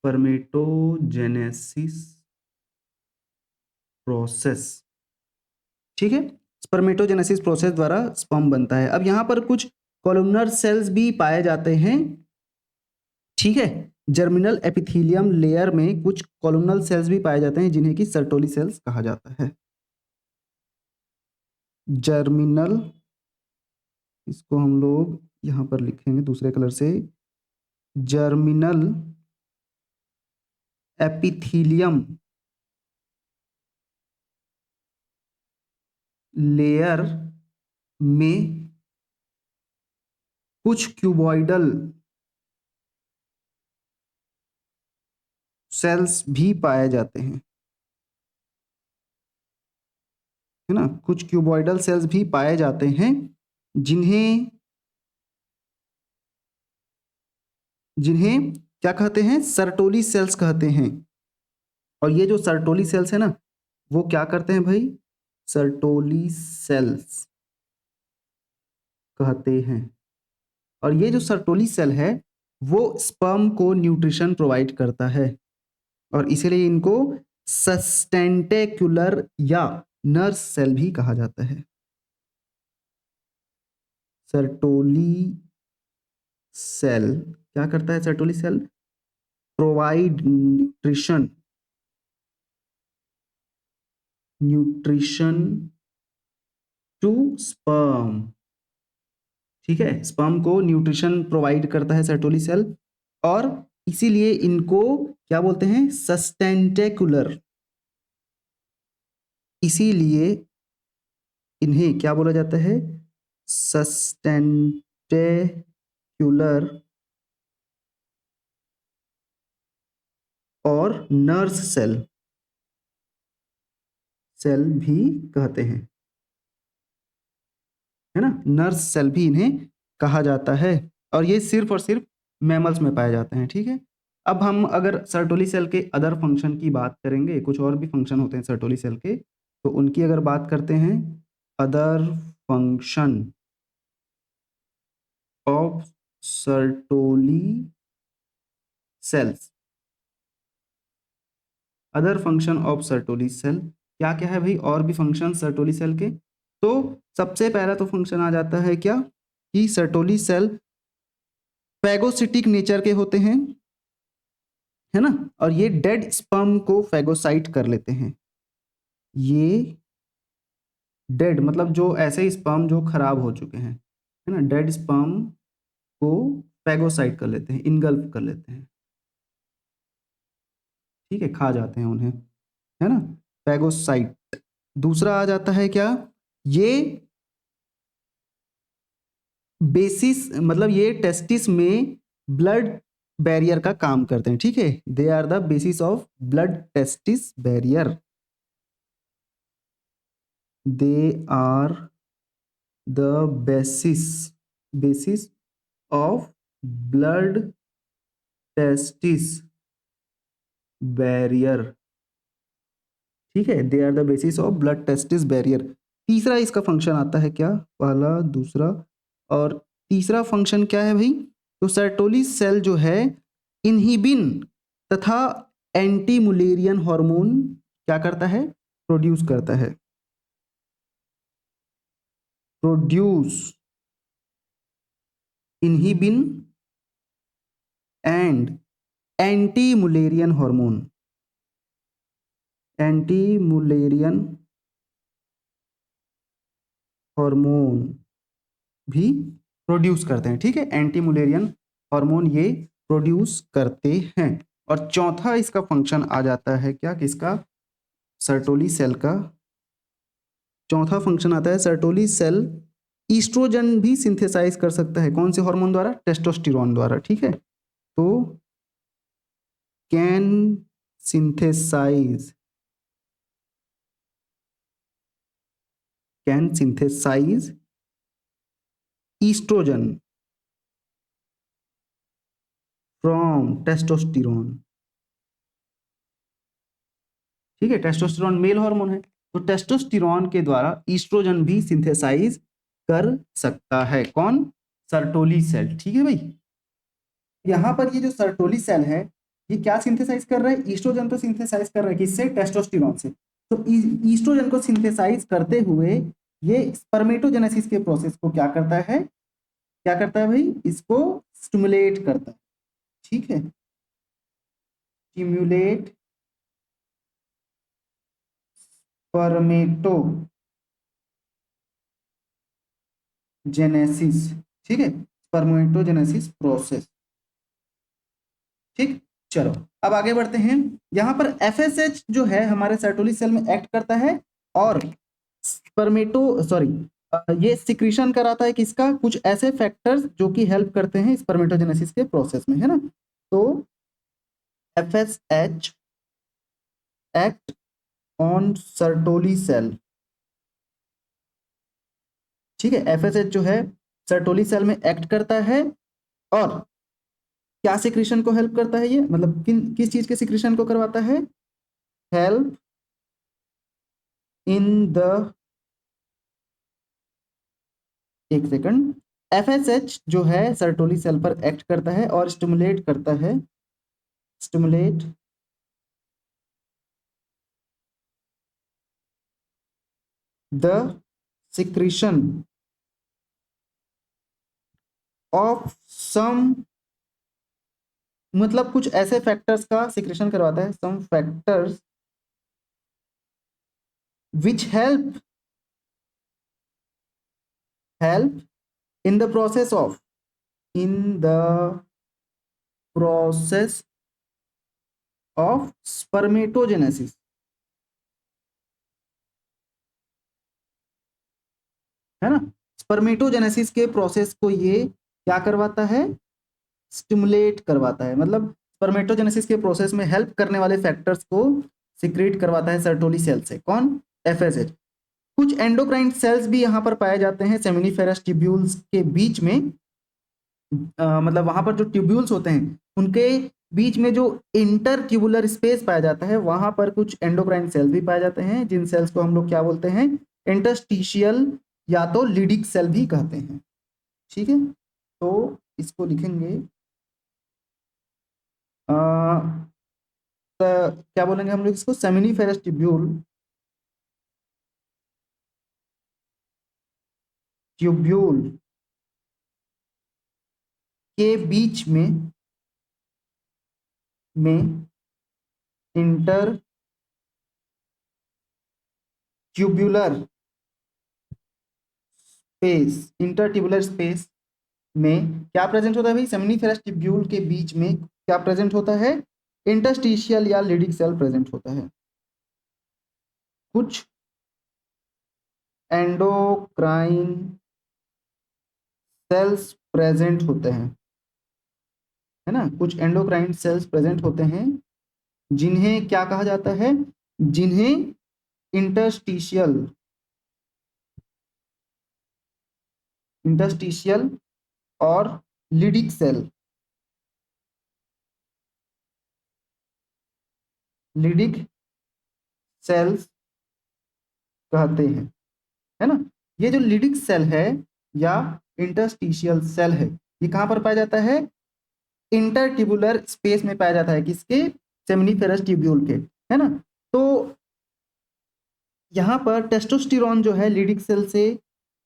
spermatogenesis process. ठीक है, स्पर्मेटोजेनेसिस प्रोसेस द्वारा स्पर्म बनता है। अब यहां पर कुछ कॉलमनर सेल्स भी पाए जाते हैं। ठीक है, जर्मिनल एपिथीलियम लेयर में कुछ कॉलमनल सेल्स भी पाए जाते हैं, जिन्हें कि सर्टोली सेल्स कहा जाता है। जर्मिनल, इसको हम लोग यहां पर लिखेंगे दूसरे कलर से, जर्मिनल एपिथीलियम लेयर में कुछ क्यूबॉइडल सेल्स भी पाए जाते हैं, है ना। कुछ क्यूबॉइडल सेल्स भी पाए जाते हैं, जिन्हें जिन्हें क्या कहते हैं? सर्टोली सेल्स कहते हैं। और ये जो सर्टोली सेल्स है ना, वो क्या करते हैं भाई? सर्टोली सेल्स कहते हैं। और ये जो सर्टोली सेल है वो स्पर्म को न्यूट्रिशन प्रोवाइड करता है, और इसीलिए इनको सस्टेंटेक्युलर या नर्स सेल भी कहा जाता है। सर्टोली सेल क्या करता है? Sertoli cell provide nutrition to sperm. ठीक है, स्पर्म को न्यूट्रिशन प्रोवाइड करता है सर्टोली सेल, और इसीलिए इनको क्या बोलते हैं? सस्टेंटेकुलर। इसीलिए इन्हें क्या बोला जाता है? सस्टेंटेकुलर और नर्स सेल सेल भी कहते हैं, है ना? नर्स सेल भी इन्हें कहा जाता है, और ये सिर्फ और सिर्फ मैमल्स में पाए जाते हैं। ठीक है, अब हम अगर सर्टोली सेल के अदर फंक्शन की बात करेंगे, कुछ और भी फंक्शन होते हैं सर्टोली सेल के, तो उनकी अगर बात करते हैं, other function of Sertoli cells, other function of Sertoli cell क्या क्या है भाई? और भी फंक्शन सर्टोली सेल के, तो सबसे पहला तो फंक्शन आ जाता है क्या, कि सर्टोली सेल फैगोसिटिक नेचर के होते हैं, है ना? और ये डेड स्पर्म को फैगोसाइट कर लेते हैं। ये डेड मतलब जो ऐसे स्पर्म जो खराब हो चुके हैं, है ना, डेड स्पर्म को फैगोसाइट कर लेते हैं, इनगल्फ कर लेते हैं। ठीक है, खा जाते हैं उन्हें, है ना, फैगोसाइट। दूसरा आ जाता है क्या, ये बेसिस मतलब ये टेस्टिस में ब्लड बैरियर का काम करते हैं। ठीक है, they are the basis of blood testis barrier, they are the basis of blood testis barrier. ठीक है, they are the basis of blood testis barrier. तीसरा इसका फंक्शन आता है क्या, पहला, दूसरा और तीसरा फंक्शन क्या है भाई? तो सर्टोली सेल जो है इनहिबिन तथा एंटी मुलेरियन हार्मोन क्या करता है? प्रोड्यूस करता है, produce inhibin and anti Mullerian hormone, anti Mullerian hormone भी प्रोड्यूस करते हैं। ठीक है, एंटी मुलेरियन हार्मोन ये प्रोड्यूस करते हैं। और चौथा इसका फंक्शन आ जाता है क्या, किसका? सर्टोली सेल का चौथा फंक्शन आता है, सर्टोली सेल ईस्ट्रोजन भी सिंथेसाइज कर सकता है। कौन से हार्मोन द्वारा? टेस्टोस्टेरोन द्वारा। ठीक है, तो can synthesise can synthesise oestrogen from testosterone. ठीक है, टेस्टोस्टेरोन मेल हार्मोन है, तो टेस्टोस्टेरोन के द्वारा ईस्ट्रोजन भी सिंथेसाइज कर सकता है। कौन? Sertoli cell. ठीक है भाई, यहाँ पर ये जो सर्टोली सेल है, ये क्या सिंथेसाइज कर रहा है? ईस्ट्रोजन तो सिंथेसाइज कर रहा है, किससे? टेस्टोस्टेरोन से। तो ईस्ट्रोजन को सिंथेसाइज करते हुए ये स्पर्मेटोजेनेसिस के प्रोसेस को क्या करता है? क्या करता है भाई? इसको स्टिमुलेट करता है। ठीक है, स्टिमुलेट स्पर्मेटोजेनेसिस। ठीक है, स्पर्मेटोजेनेसिस प्रोसेस। ठीक, चलो अब आगे बढ़ते हैं। यहां पर एफएसएच जो है हमारे सर्टोली सेल में एक्ट करता है, और स्पर्मेटो सॉरी ये सिक्रीशन कराता है किसका? कुछ ऐसे फैक्टर्स जो कि हेल्प करते हैं स्पर्मेटोजेनेसिस के प्रोसेस में, है ना? तो FSH act on Sertoli cell. ठीक है, एफएसएच जो है सर्टोली सेल में एक्ट करता है, और क्या सिक्रीशन को हेल्प करता है? ये मतलब किस चीज के सिक्रीशन को करवाता है? हेल्प इन द, एक सेकंड, एफएसएच जो है सर्टोली सेल पर एक्ट करता है और स्टिमुलेट करता है, stimulate the secretion of some, मतलब कुछ ऐसे फैक्टर्स का सिक्रेशन करवाता है, some factors which help in the process of, in the process of spermatogenesis, है ना। स्पर्मेटोजेनेसिस के प्रोसेस को ये क्या करवाता है, स्टिमुलेट करवाता है, मतलब स्पर्मेटोजेनेसिस के प्रोसेस में हेल्प करने वाले फैक्टर्स को सिक्रेट करवाता है सर्टोली सेल से। कौन, एफएसएच। कुछ एंडोक्राइन सेल्स भी यहाँ पर पाए जाते हैं सेमिनिफेरस ट्यूब्यूल्स के बीच में, मतलब वहां पर जो ट्यूब्यूल्स होते हैं उनके बीच में जो इंटर ट्यूबुलर स्पेस पाया जाता है, वहां पर कुछ एंडोक्राइन सेल्स भी पाए जाते हैं, जिन सेल्स को हम लोग क्या बोलते हैं, इंटरस्टिशियल या तो लिडिक सेल भी कहते हैं। ठीक है, तो इसको लिखेंगे क्या बोलेंगे हम लोग इसको, सेमिनिफेरस ट्यूब्यूल, ट्यूब्यूल के बीच में inter tubular space, inter tubular space में क्या प्रेजेंट होता है भाई, सेमिनिफेरस ट्यूब्यूल के बीच में क्या प्रेजेंट होता है, इंटरस्टिशियल या लिडिक सेल प्रेजेंट होता है। कुछ एंडोक्राइन सेल्स प्रेजेंट होते हैं, है ना, कुछ एंडोक्राइन सेल्स प्रेजेंट होते हैं, जिन्हें क्या कहा जाता है, जिन्हें इंटरस्टिशियल, इंटरस्टिशियल और लिडिक सेल, लिडिक सेल्स कहते हैं, है ना। ये जो लिडिक सेल है या इंटरस्टिशियल सेल है, ये कहां पर पाया जाता है, इंटरट्यूबुलर स्पेस में पाया जाता है, किसके, सेमिनिफेरस ट्यूब्यूल के, है ना। तो यहाँ पर टेस्टोस्टेरोन जो है लिडिक सेल से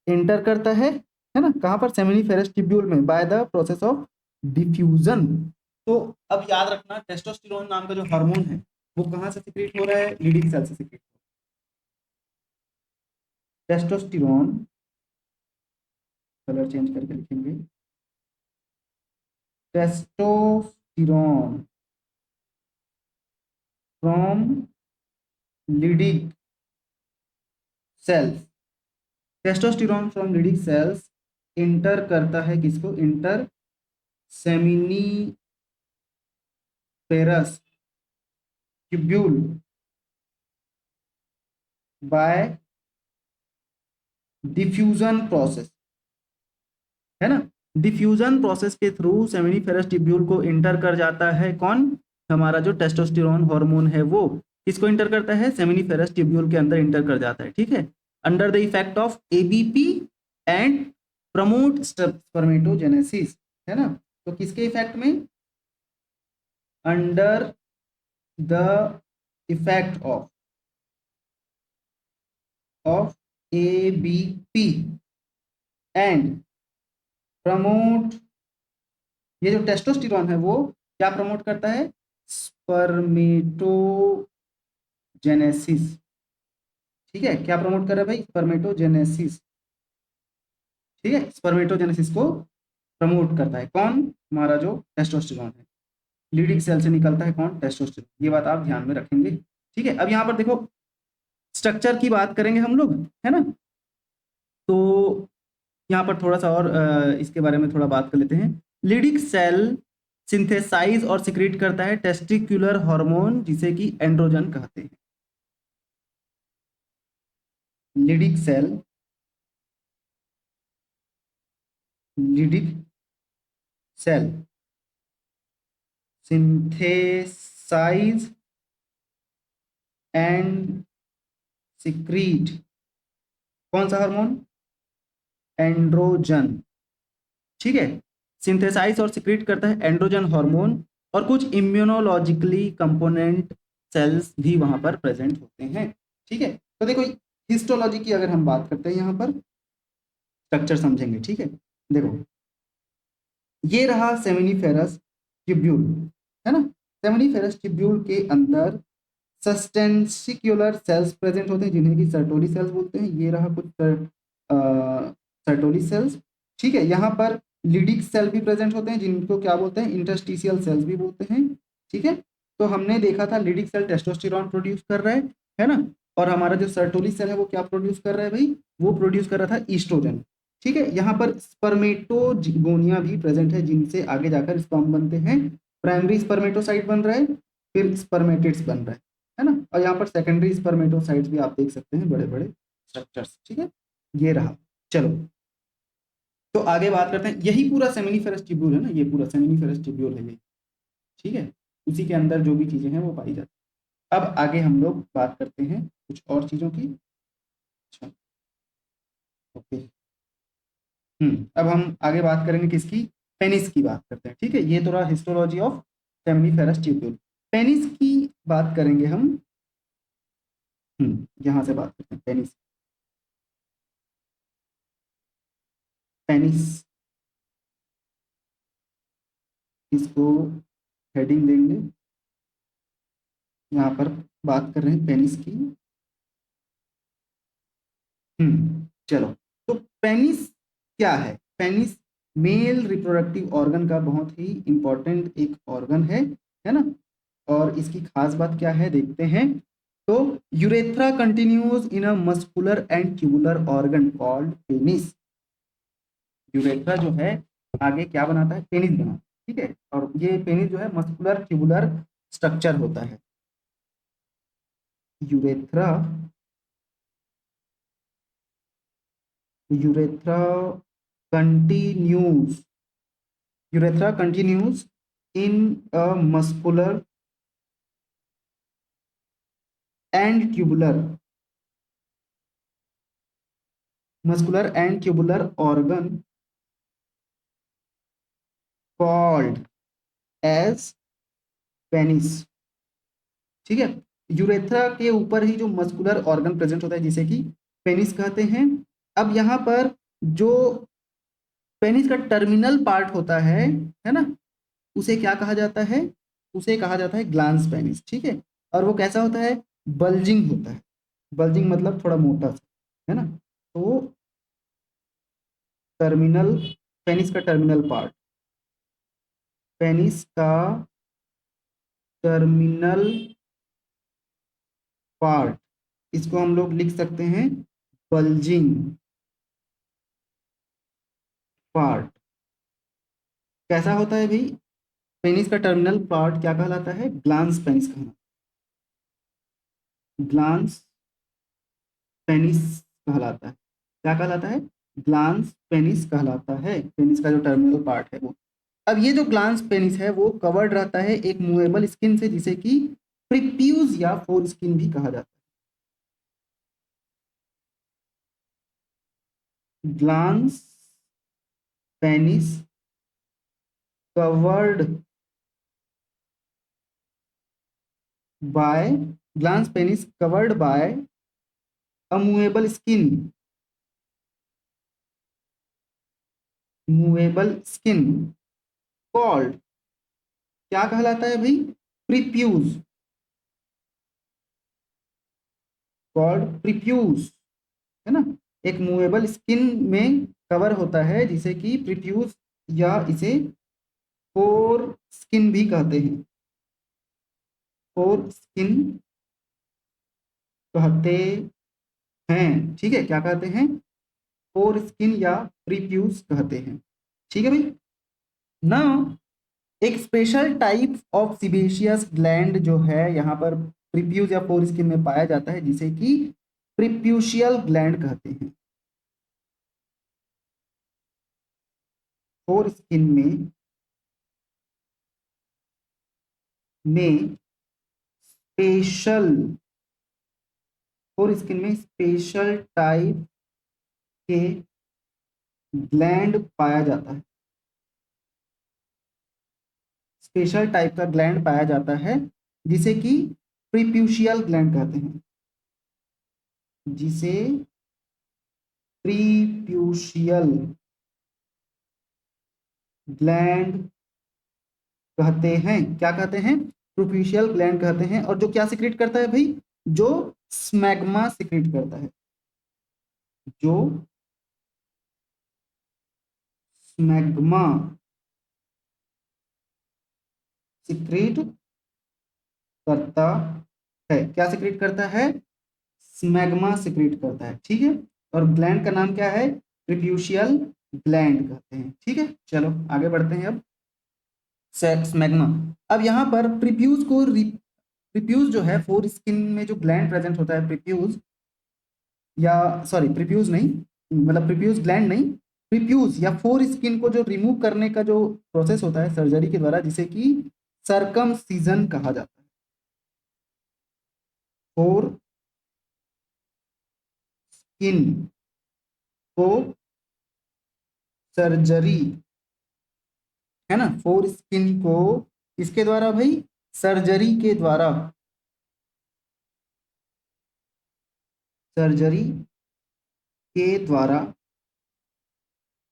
एंटर करता है ना, कहां पर, सेमिनिफेरस ट्यूब्यूल में, by the process of diffusion. तो अब याद रखना, टेस्टोस्टेरोन नाम का जो हार्मोन है वो कहां से सिक्रेट हो रहा है, लिडिक सेल से सिक्रेट। टेस्टोस्टेरोन, कलर चेंज करके लिखेंगे, testosterone from Leydig cells, testosterone from Leydig cells inter करता है किसको, inter seminiferous tubule bye diffusion process, है ना। डिफ्यूजन प्रोसेस के थ्रू सेमिनिफेरस ट्यूब्यूल को इंटर कर जाता है कौन, हमारा जो टेस्टोस्टेरोन हार्मोन है वो किसको इंटर करता है, सेमिनिफेरस ट्यूब्यूल के अंदर इंटर कर जाता है, ठीक है, under the effect of ABP and promote spermatogenesis, है ना। तो किसके इफेक्ट में, under the effect of ABP and promote, ये जो टेस्टोस्टेरोन है वो क्या प्रमोट करता है, स्पर्मेटोजेनेसिस, ठीक है, क्या प्रमोट कर रहा है भाई, स्पर्मेटोजेनेसिस, ठीक है, स्पर्मेटोजेनेसिस को प्रमोट करता है कौन, हमारा जो टेस्टोस्टेरोन है, लीडिंग सेल से निकलता है कौन, टेस्टोस्टेरोन, ये बात आप ध्यान में रखेंगे, ठीक है। अब यहाँ पर देखो स्ट्रक्चर की बात करेंगे हम लोग, है ना, तो यहाँ पर थोड़ा सा और इसके बारे में थोड़ा बात कर लेते हैं। लिडिक सेल सिंथेसाइज और सिक्रीट करता है टेस्टिकुलर हार्मोन जिसे कि एंड्रोजन कहते हैं। Leydig cell, Leydig cell synthesise and secrete कौन सा हार्मोन, एंड्रोजन, ठीक है, सिंथेसाइज और सिक्रीट करता है एंड्रोजन हार्मोन, और कुछ इम्यूनोलॉजिकली कंपोनेंट सेल्स भी वहां पर प्रेजेंट होते हैं, ठीक है। तो देखो हिस्टोलॉजी की अगर हम बात करते हैं यहाँ पर स्ट्रक्चर समझेंगे, ठीक है। देखो ये रहा सेमिनिफेरस ट्यूब्यूल, है ना। सेमिनिफेरस ट्यूब्यूल के अंदर सस्टेंसिक्युलर सेल्स प्रेजेंट होते हैं जिन्हें कि सर्टोली सेल्स बोलते हैं। ये रहा कुछ सर्टोली सेल्स, ठीक है। यहाँ पर लिडिक सेल भी प्रेजेंट होते हैं जिनको क्या बोलते हैं, इंटरस्टिशियल सेल्स भी बोलते हैं, ठीक है। तो हमने देखा था लिडिक सेल टेस्टोस्टेरॉन प्रोड्यूस कर रहा है ना। और हमारा जो सर्टोली सेल है वो क्या प्रोड्यूस कर रहा है भाई, वो प्रोड्यूस कर रहा था ईस्ट्रोजन, ठीक है। यहाँ पर स्पर्मेटोजिगोनिया भी प्रेजेंट है जिनसे आगे जाकर स्पर्म बनते हैं। प्राइमरी स्पर्मेटोसाइट बन रहा है, फिर स्पर्मेटिड्स बन रहा है ना। और यहाँ पर सेकेंडरी स्पर्मेटोसाइट्स भी आप देख सकते हैं, बड़े बड़े स्ट्रक्चर्स, ठीक है। ये रहा, चलो तो आगे बात करते हैं। यही पूरा सेमिनिफेरस ट्यूब्यूल है ना, ये पूरा सेमिनिफेरस ट्यूब्यूल है ये, ठीक है। उसी के अंदर जो भी चीजें हैं वो पाई जाती हैं। अब आगे हम लोग बात करते हैं कुछ और चीजों की। अच्छा, ओके। अब हम आगे बात करेंगे किसकी, पेनिस की बात करते हैं, ठीक है। ये तो रहा histology of seminiferous tubule. Penis की बात करेंगे हम। यहाँ से बात करते हैं पेनिस। पेनिस, इसको हेडिंग देंगे, यहाँ पर बात कर रहे हैं पेनिस की। चलो, तो पेनिस क्या है। पेनिस मेल रिप्रोडक्टिव ऑर्गन का बहुत ही इंपॉर्टेंट एक ऑर्गन है ना। और इसकी खास बात क्या है देखते हैं। तो urethra continues in a muscular and tubular organ called penis. Urethra जो है आगे क्या बनाता है, पेनिस बनाता है, ठीक है। और ये पेनिस जो है मस्कुलर ट्यूबुलर स्ट्रक्चर होता है। Urethra, urethra continues, urethra continues in a and tubular muscular and tubular organ called as penis, ठीक है। यूरेथ्रा के ऊपर ही जो मस्कुलर ऑर्गन प्रेजेंट होता है जिसे कि पेनिस कहते हैं। अब यहाँ पर जो पेनिस का टर्मिनल पार्ट होता है ना, उसे क्या कहा जाता है, उसे कहा जाता है ग्लांस पेनिस, ठीक है। और वो कैसा होता है, बल्जिंग होता है। बल्जिंग मतलब थोड़ा मोटा सा, है ना। तो टर्मिनल, पेनिस का टर्मिनल पार्ट, पेनिस का टर्मिनल पार्ट, इसको हम लोग लिख सकते हैं बल्जिंग पार्ट। कैसा होता है भाई, पेनिस का टर्मिनल पार्ट क्या कहलाता है, ग्लांस पेनिस कहलाता है। ग्लांस पेनिस कहलाता है, क्या कहलाता है, ग्लांस पेनिस कहलाता है। पेनिस का जो टर्मिनल पार्ट है वो। अब ये जो ग्लांस पेनिस है वो कवर्ड रहता है एक मूवेबल स्किन से जिसे कि प्रीप्यूज या फोर स्किन भी कहा जाता है। Glans penis covered by, glans penis covered by a movable skin, movable skin called, क्या कहलाता है भाई, प्रीप्यूज, कॉल्ड प्रीप्यूज, है ना। एक मूवेबल स्किन में कवर होता है जिसे कि प्रीप्यूज या इसे फोर स्किन भी कहते हैं, फोर स्किन कहते हैं, ठीक है। क्या कहते हैं, फोर स्किन या प्रीप्यूज कहते हैं, ठीक है भाई ना। एक special type of sebaceous gland जो है यहाँ पर प्रीप्यूज या फोर स्किन में पाया जाता है जिसे कि प्रीप्यूशियल ग्लैंड कहते हैं। फोर स्किन में स्पेशल, फोर स्किन में स्पेशल टाइप के ग्लैंड पाया जाता है, स्पेशल टाइप का ग्लैंड पाया जाता है जिसे कि प्रीप्यूशियल ग्लैंड कहते हैं, जिसे प्रीप्यूशियल ग्लैंड कहते हैं। क्या कहते हैं? प्रोपिशियल ग्लैंड कहते हैं। और जो क्या सिक्रेट करता है भाई? जो स्मैग्मा सिक्रेट करता है, जो स्मैग्मा सिक्रेट करता है। क्या सिक्रेट करता है? स्मैग्मा सिक्रेट करता है। ठीक है। और ग्लैंड का नाम क्या है? प्रीप्यूशियल ग्लैंड कहते हैं। ठीक है, चलो आगे बढ़ते हैं अब। स्मैग्मा। अब यहाँ पर प्रीप्यूज को प्रीप्यूज जो है, फोर स्किन में जो ग्लैंड प्रेजेंट होता है, प्रीप्यूज या सॉरी प्रीप्यूज नहीं, मतलब प्रीप्यूज ग्लैंड नहीं, प्रीप्यूज या फोर स्किन को जो रिमूव करने का जो प्रोसेस होता है सर्जरी के द्वारा, जिसे कि सर्कमसीजन कहा जाता है। फोर स्किन को सर्जरी, है ना, फोर स्किन को इसके द्वारा भाई, सर्जरी के द्वारा, सर्जरी के द्वारा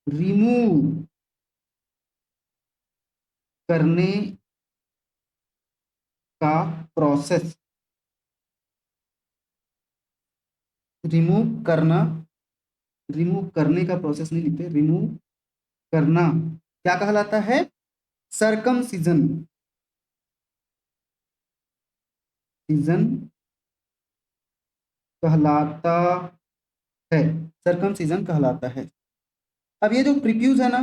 रिमूव करने का प्रोसेस, रिमूव करना, रिमूव करने का प्रोसेस नहीं लिखते, रिमूव करना क्या कहलाता है? सर्कमसीजन, सीजन कहलाता है, सर्कमसीजन कहलाता है। अब ये जो प्रीप्यूज है ना,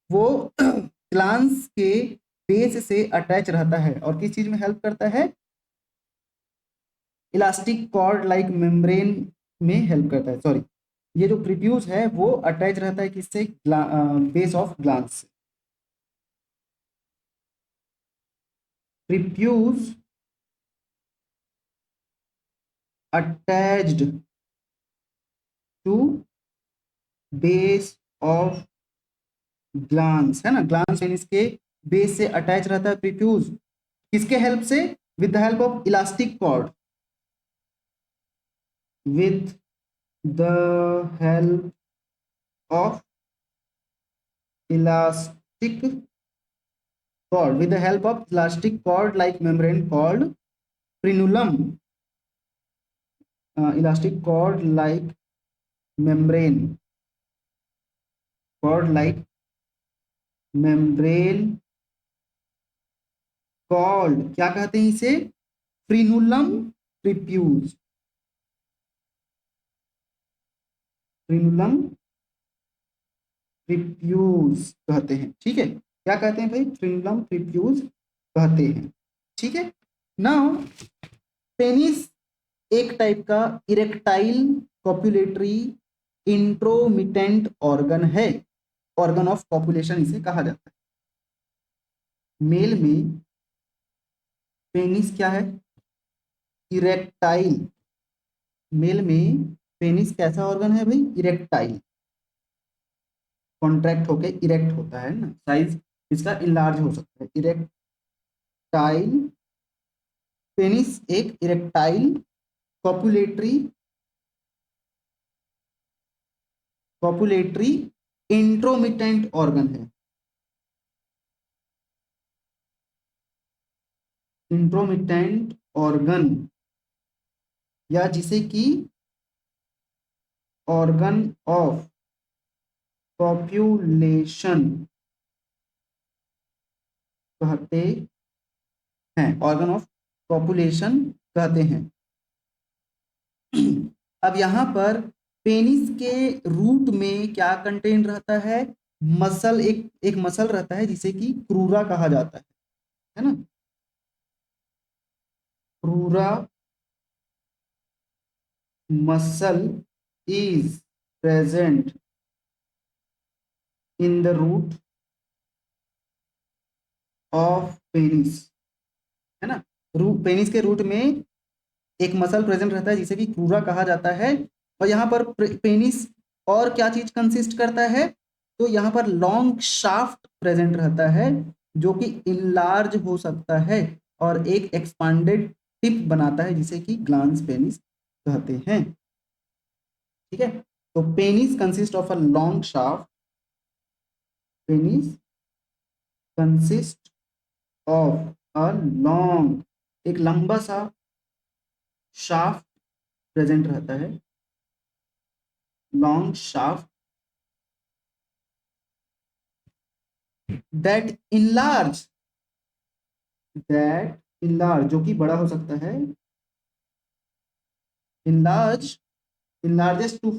वो ग्लांस के बेस से अटैच रहता है और किस चीज में हेल्प करता है? इलास्टिक कॉर्ड लाइक मेम्ब्रेन में हेल्प करता है। सॉरी, ये जो प्रीप्यूज है वो अटैच रहता है किससे? बेस ऑफ ग्लांस से। Prepuce attached to base of glans, है ना, ग्लांस पेनिस के बेस से अटैच रहता है प्रीप्यूज। किसके हेल्प से? With the help of elastic cord, with the help of elastic cord, with the help of elastic cord like membrane called frenulum, elastic cord like membrane, cord like membrane called, क्या कहते हैं इसे? फ्रीनुलम प्रीप्यूज, फ्रीनुलम प्रीप्यूज कहते हैं। ठीक है, क्या कहते हैं भाई? फ्रीनुलम प्रीप्यूज कहते हैं। ठीक है। नाउ पेनिस एक टाइप का इरेक्टाइल कॉपुलेटरी इंट्रोमिटेंट ऑर्गन है, ऑर्गन ऑफ कॉपुलेशन इसे कहा जाता है। मेल में पेनिस क्या है? इरेक्टाइल। मेल में पेनिस कैसा ऑर्गन है भाई? इरेक्टाइल, कॉन्ट्रैक्ट होके इरेक्ट होता है ना, साइज इसका इलार्ज हो सकता है। इरेक्टाइल पेनिस एक erectile copulatory, copulatory intromittent organ है। इंट्रोमिटेंट ऑर्गन, या जिसे कि ऑर्गन ऑफ कॉप्यूलेशन कहते हैं, ऑर्गन ऑफ कॉपुलेशन कहते हैं। अब यहां पर पेनिस के रूट में क्या कंटेन रहता है? मसल, एक एक मसल रहता है जिसे कि क्रूरा कहा जाता है ना, crura muscle is present in the root of penis, है ना। रूट, पेनिस के रूट में एक मसल प्रेजेंट रहता है जिसे कि क्रूरा कहा जाता है। और यहाँ पर पेनिस और क्या चीज कंसिस्ट करता है? तो यहाँ पर लॉन्ग शाफ्ट प्रेजेंट रहता है जो कि इनलार्ज हो सकता है और एक एक्सपांडेड टिप बनाता है जिसे कि ग्लांस पेनिस कहते हैं। ठीक है, तो penis consist of a long shaft, penis consist of a long, एक लंबा सा शाफ्ट प्रेजेंट रहता है, लॉन्ग शाफ्ट दैट इनलार्ज, जो कि बड़ा हो सकता है, enlarge enlarges to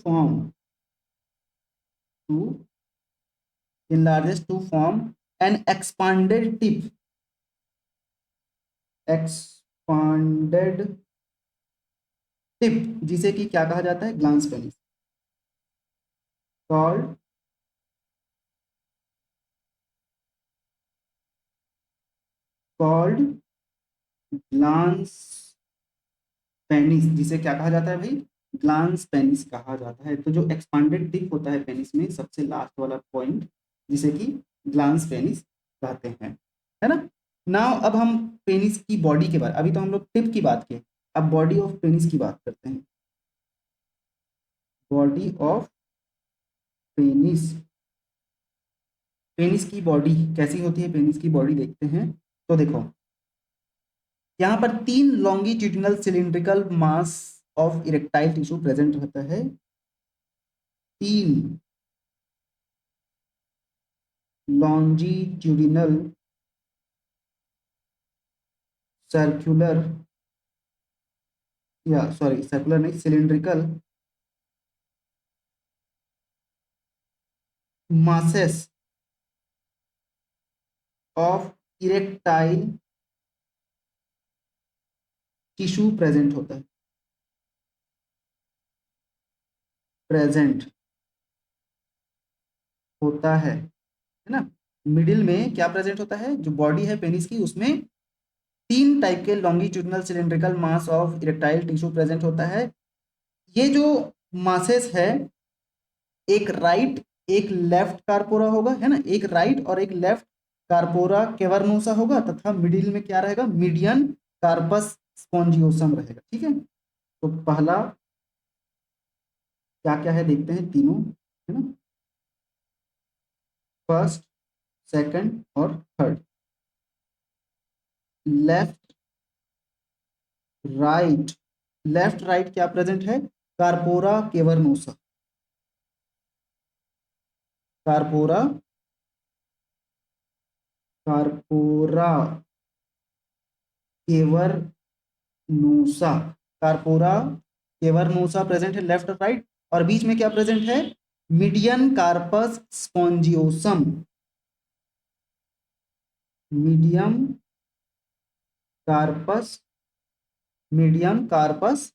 to enlarges to form an expanded tip, जिसे कि क्या कहा जाता है, glans penis, called glans penis, जिसे क्या कहा जाता है भाई, ग्लांस पेनिस कहा जाता है। तो जो एक्सपांडेड टिप होता है पेनिस में, सबसे लास्ट वाला पॉइंट, जिसे कि ग्लांस पेनिस कहते हैं, है ना। नाउ अब हम पेनिस की बॉडी के बारे, अभी तो हम लोग टिप की बात किए, अब बॉडी ऑफ पेनिस की बात करते हैं। बॉडी ऑफ पेनिस, पेनिस की बॉडी कैसी होती है, पेनिस की बॉडी देखते हैं। तो देखो यहाँ पर 3 longitudinal cylindrical mass of erectile tissue present रहता है, 3 लॉन्जिट्यूडिनल सर्कुलर, या सॉरी सर्कुलर नहीं, cylindrical masses of erectile tissue present होता है, प्रेजेंट होता है ना। मिडिल में क्या प्रेजेंट होता है, जो बॉडी है पेनिस की, उसमें 3 टाइप के longitudinal cylindrical mass of erectile tissue present होता है। ये जो मासेस है, एक राइट एक लेफ्ट कार्पोरा होगा, है ना, एक राइट और एक लेफ्ट कार्पोरा केवर्नोसा होगा, तथा मिडिल में क्या रहेगा, मीडियन कार्पस स्पॉन्जियोसम रहेगा। ठीक है, तो पहला क्या क्या है देखते हैं, तीनों, है ना, फर्स्ट, सेकंड और third. Left right, left right क्या प्रेजेंट है, corpora cavernosa, corpora corpora cavernosa, corpora cavernosa present है लेफ्ट और राइट, और बीच में क्या प्रेजेंट है, median corpus spongiosum, medium corpus medium corpus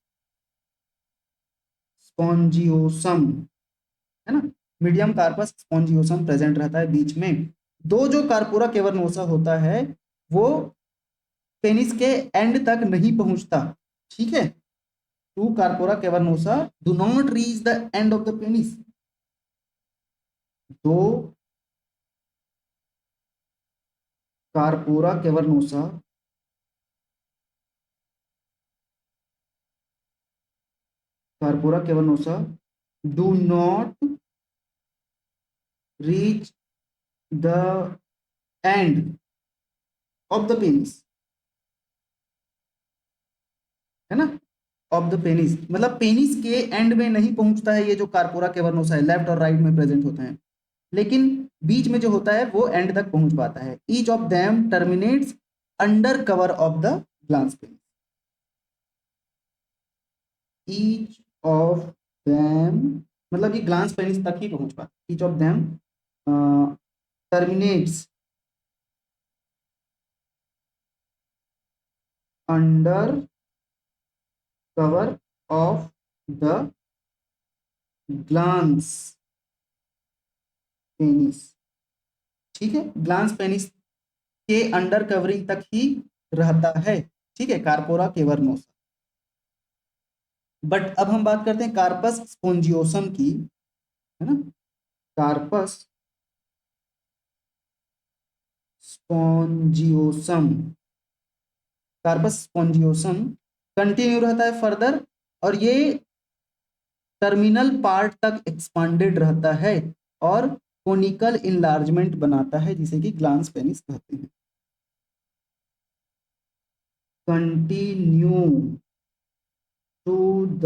spongiosum, है ना, मीडियम कार्पस स्पॉन्जियोसम प्रेजेंट रहता है बीच में। दो जो कार्पोरा केवर्नोसा होता है, वो पेनिस के एंड तक नहीं पहुंचता, ठीक है, two corpora cavernosa do not reach the end of the penis. दो corpora cavernosa do not reach the end of the penis, है ना, ऑफ द पेनिस, मतलब पेनिस के एंड में नहीं पहुंचता है ये जो कार्पोरा केवर्नोसा है, लेफ्ट और राइट में प्रेजेंट होते हैं, लेकिन बीच में जो होता है वो एंड तक पहुंच पाता है। Each of them terminates under cover of the glans penis, each of them मतलब ये ग्लांस पेनिस तक ही पहुंच पाता है, each of them terminates under cover of the glans penis, ठीक है, ग्लांस पेनिस के अंडर कवरिंग तक ही रहता है, ठीक है, कार्पोरा केवर्नोसा। बट अब हम बात करते हैं कार्पस स्पोंजियोसम की, है ना, कार्पस स्पोंजियोसम, कार्पस स्पोंजियोसम कंटिन्यू रहता है फर्दर, और ये टर्मिनल पार्ट तक एक्सपांडेड रहता है, और कोनिकल इनलार्जमेंट बनाता है जिसे कि ग्लांस पेनिस कहते हैं। Continue to the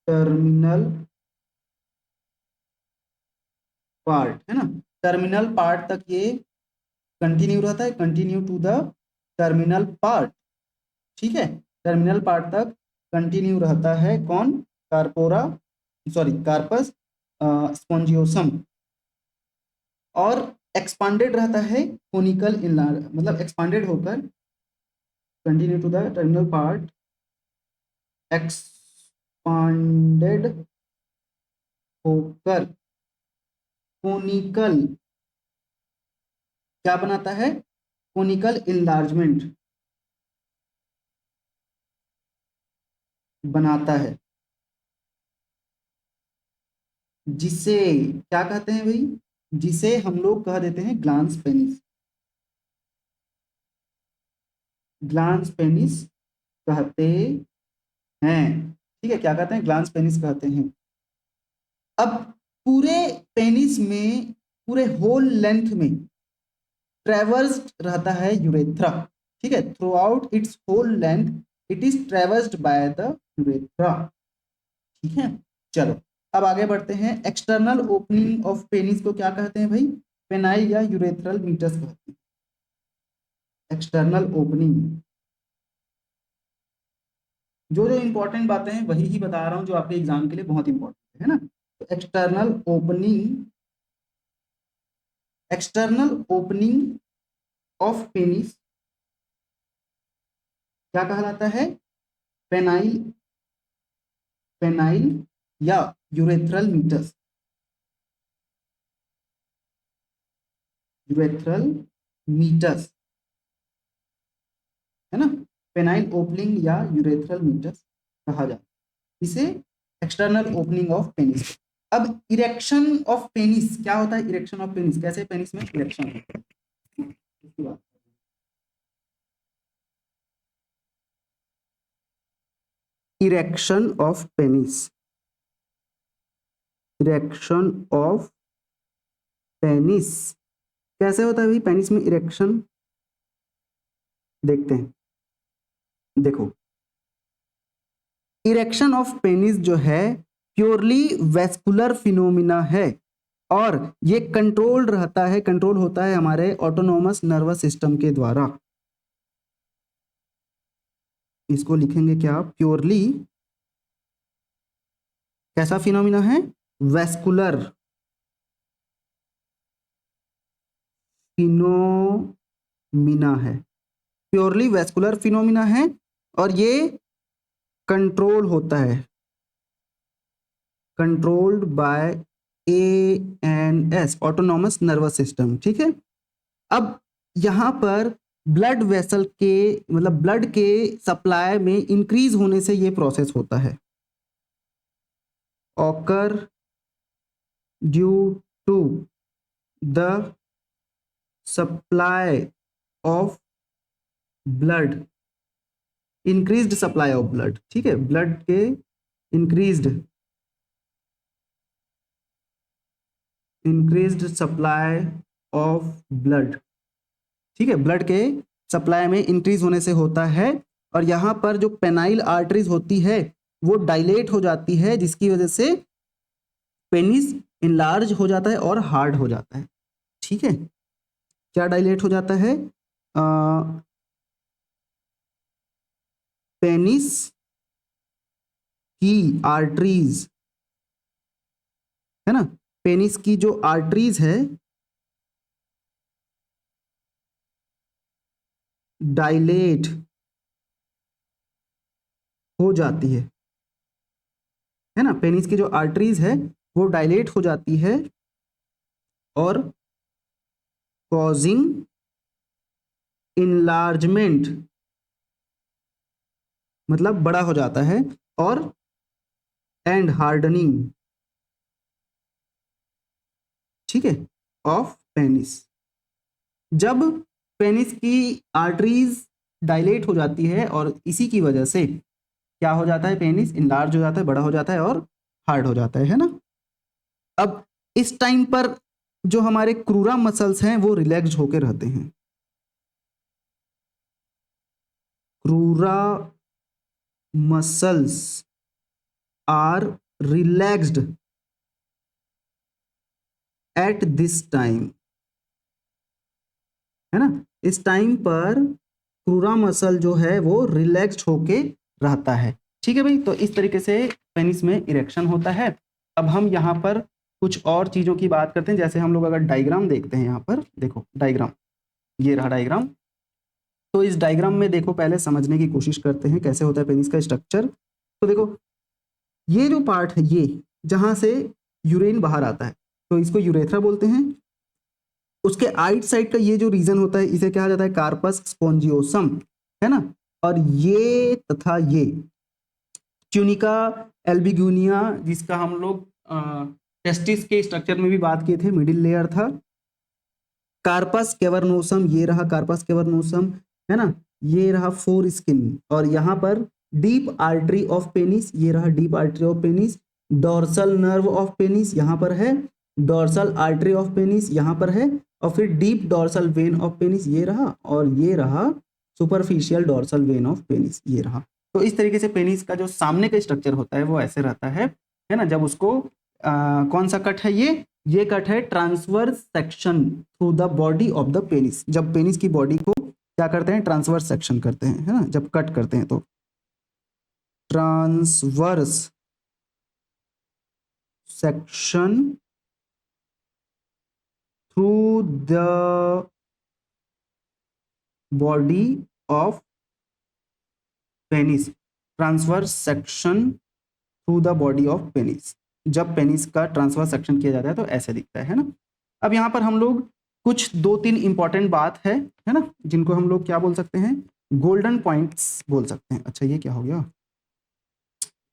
terminal part, है ना, टर्मिनल पार्ट तक ये कंटिन्यू रहता है, continue to the terminal part, ठीक है, टर्मिनल पार्ट तक कंटिन्यू रहता है कौन, कार्पोरा, सॉरी कार्पस स्पोंजियोसम, और एक्सपांडेड रहता है कोनिकल इनलार्ज, मतलब एक्सपांडेड होकर continue to the terminal part, expanded होकर कोनिकल क्या बनाता है, कोनिकल इनलार्जमेंट बनाता है, जिसे क्या कहते हैं भाई, जिसे हम लोग कह देते हैं ग्लांस पेनिस, ग्लांस पेनिस कहते हैं, ठीक है, क्या कहते हैं, ग्लांस पेनिस कहते हैं। अब पूरे पेनिस में, पूरे होल लेंथ में ट्रेवर्स्ड रहता है यूरेथ्रा, ठीक है, throughout its whole length it is traversed by the urethra, ठीक है। चलो अब आगे बढ़ते हैं। एक्सटर्नल ओपनिंग ऑफ पेनिस को क्या कहते हैं भाई, पेनाइल या यूरेथ्रल मीटस कहते हैं। एक्सटर्नल ओपनिंग, जो जो इंपॉर्टेंट बातें हैं वही ही बता रहा हूं जो आपके एग्जाम के लिए बहुत इंपॉर्टेंट है ना। तो external opening, external opening of penis क्या कहलाता है, पेनाइल, पेनाइल या यूरेथ्रल मीटस, यूरेथ्रल मीटस, है ना, पेनाइल ओपनिंग या यूरेथ्रल मीटस कहा जाता है इसे, एक्सटर्नल ओपनिंग ऑफ पेनिस। अब इरेक्शन ऑफ पेनिस क्या होता है, इरेक्शन ऑफ पेनिस कैसे पेनिस में इरेक्शन होता है, उसकी बात। Erection of penis, erection of penis कैसे होता है भाई, पेनिस में इरेक्शन देखते हैं, देखो इरेक्शन ऑफ पेनिस जो है प्योरली वेस्कुलर फिनोमिना है और ये कंट्रोल रहता है, कंट्रोल होता है हमारे ऑटोनोमस नर्वस सिस्टम के द्वारा। इसको लिखेंगे क्या, प्योरली कैसा फिनोमिना है, वेस्कुलर फिनोमिना है, प्योरली वेस्कुलर फिनोमिना है और ये कंट्रोल होता है, controlled by ANS autonomous nervous system, ठीक है। अब यहाँ पर ब्लड वेसल के, मतलब ब्लड के सप्लाई में इंक्रीज होने से ये प्रोसेस होता है, occur due to the supply of blood, increased supply of blood, ठीक है, ब्लड के इंक्रीज्ड सप्लाई ऑफ ब्लड, ठीक है, ब्लड के सप्लाई में इंक्रीज होने से होता है। और यहाँ पर जो पेनाइल आर्टरीज होती है वो डायलेट हो जाती है जिसकी वजह से पेनिस इनलार्ज हो जाता है और हार्ड हो जाता है, ठीक है। क्या डायलेट हो जाता है, पेनिस की आर्टरीज, है ना, पेनिस की जो आर्टरीज है डायलेट हो जाती है ना, पेनिस की जो आर्टरीज है वो डायलेट हो जाती है और कॉजिंग इनलार्जमेंट, मतलब बड़ा हो जाता है, और एंड हार्डनिंग, ठीक है, ऑफ पेनिस। जब पेनिस की आर्टरीज डायलेट हो जाती है और इसी की वजह से क्या हो जाता है, पेनिस इनलार्ज हो जाता है, बड़ा हो जाता है और हार्ड हो जाता है ना। अब इस टाइम पर जो हमारे क्रूरा मसल्स हैं वो रिलैक्स्ड होकर रहते हैं। Crura muscles are relaxed at this time, है ना। इस टाइम पर क्रूरा मसल जो है वो रिलैक्स्ड होके रहता है। ठीक है भाई, तो इस तरीके से पेनिस में इरेक्शन होता है। अब हम यहाँ पर कुछ और चीज़ों की बात करते हैं। जैसे हम लोग अगर डायग्राम देखते हैं, यहाँ पर देखो डायग्राम, ये रहा डायग्राम। तो इस डायग्राम में देखो, पहले समझने की कोशिश करते हैं कैसे होता है पेनिस का स्ट्रक्चर। तो देखो, ये जो पार्ट है, ये जहाँ से यूरिन बाहर आता है तो इसको यूरेथ्रा बोलते हैं। उसके आइट साइड का ये जो रीजन होता है इसे कहा जाता है कार्पस स्पोंजियोसम, है ना। और ये तथा ये ट्यूनिका एल्बिग्यूनिया, जिसका हम लोग टेस्टिस के स्ट्रक्चर में भी बात किए थे, मिडिल लेयर था। कार्पस कैवर्नोसम, ये रहा कार्पस कैवर्नोसम, है ना। ये रहा फोर स्किन, और यहाँ पर डीप आर्टरी ऑफ पेनिस, ये रहा deep artery of penis. Dorsal nerve of penis यहाँ पर है, डॉर्सल आर्टरी ऑफ पेनिस यहाँ पर है, और फिर deep dorsal when of penis ये रहा, और ये रहा superficial dorsal when of penis, ये रहा। तो इस तरीके से पेनिस का जो सामने का स्ट्रक्चर होता है वो ऐसे रहता है ना। जब उसको कौन सा कट है, ये कट है transverse section through the body of the penis. जब पेनिस की बॉडी को क्या करते हैं, ट्रांसवर्स सेक्शन करते हैं, है ना। जब कट करते हैं तो transverse section through the body of penis, transverse section through the body of penis. जब पेनिस का ट्रांसवर्स सेक्शन किया जाता है तो ऐसे दिखता है ना। अब यहाँ पर हम लोग कुछ 2-3 इंपॉर्टेंट बात है ना, जिनको हम लोग क्या बोल सकते हैं, गोल्डन पॉइंट्स बोल सकते हैं। अच्छा, ये क्या हो गया,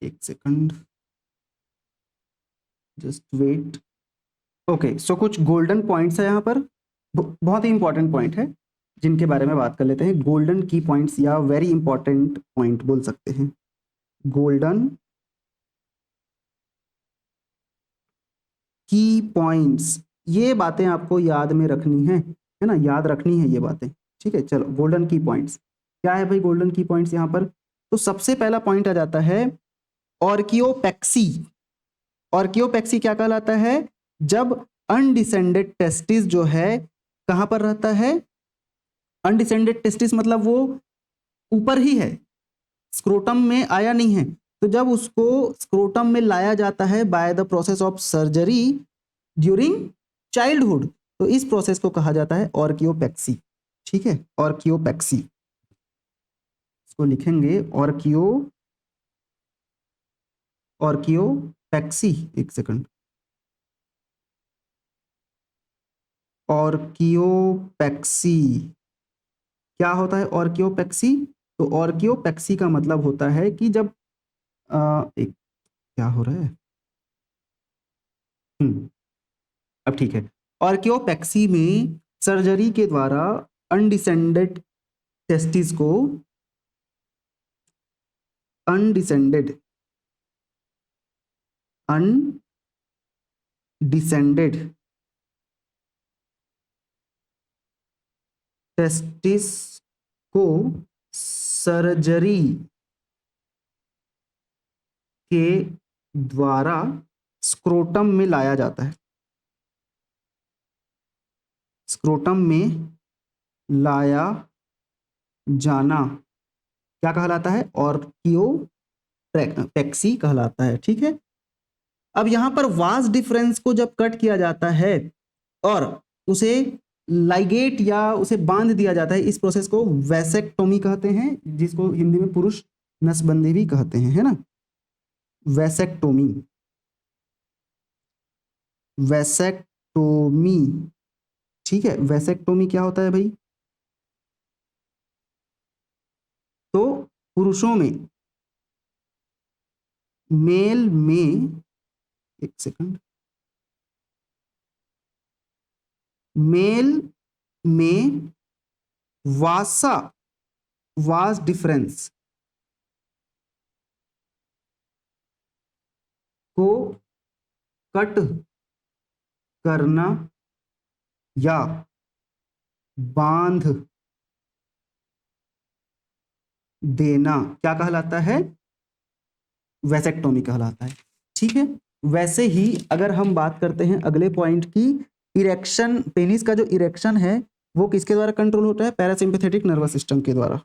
एक सेकंड, जस्ट वेट। ओके, सो कुछ गोल्डन पॉइंट्स है यहाँ पर, बहुत ही इंपॉर्टेंट पॉइंट है, जिनके बारे में बात कर लेते हैं। गोल्डन की पॉइंट्स या वेरी इंपॉर्टेंट पॉइंट बोल सकते हैं। गोल्डन की पॉइंट्स, ये बातें आपको याद में रखनी है ना, याद रखनी है ये बातें। ठीक है, चलो गोल्डन की पॉइंट्स क्या है भाई, गोल्डन की पॉइंट्स यहाँ पर। तो सबसे पहला पॉइंट आ जाता है ऑर्कियोपेक्सी। ऑर्कियोपेक्सी क्या कहलाता है, जब अनडिसेंडेड टेस्टिस जो है कहां पर रहता है, अनडिसेंडेड टेस्टिस मतलब वो ऊपर ही है, स्क्रोटम में आया नहीं है। तो जब उसको स्क्रोटम में लाया जाता है by the process of surgery during childhood, तो इस प्रोसेस को कहा जाता है ऑर्कियोपेक्सी। ठीक है, ऑर्कियोपेक्सी, इसको लिखेंगे ऑर्कियोपेक्सी, एक सेकंड, ऑर्कियोपेक्सी क्या होता है, ऑर्कियोपेक्सी। तो ऑर्कियोपेक्सी का मतलब होता है कि जब एक क्या हो रहा है, अब ठीक है। ऑर्कियोपेक्सी में सर्जरी के द्वारा अनडिसेंडेड टेस्टिस को, अनडिसेंडेड अनडिसेंडेड टेस्टिस को सर्जरी के द्वारा स्क्रोटम में लाया जाता है, स्क्रोटम में लाया जाना क्या कहलाता है, ऑर्कियोपेक्सी कहलाता है। ठीक है, अब यहां पर वास डिफरेंस को जब कट किया जाता है और उसे लाइगेट या उसे बांध दिया जाता है, इस प्रोसेस को वैसेक्टोमी कहते हैं, जिसको हिंदी में पुरुष नसबंदी भी कहते हैं, है ना। Vasectomy, vasectomy. ठीक है, वैसेक्टोमी क्या होता है भाई, तो पुरुषों में, मेल में, एक सेकंड, मेल में वासा, वास डिफरेंस को कट करना या बांध देना क्या कहलाता है? वैसेक्टोमी कहलाता है। ठीक है, वैसे ही अगर हम बात करते हैं अगले पॉइंट की, इरेक्शन, पेनिस का जो इरेक्शन है वो किसके द्वारा कंट्रोल होता है? पैरासिम्पैथेटिक नर्वस सिस्टम के द्वारा।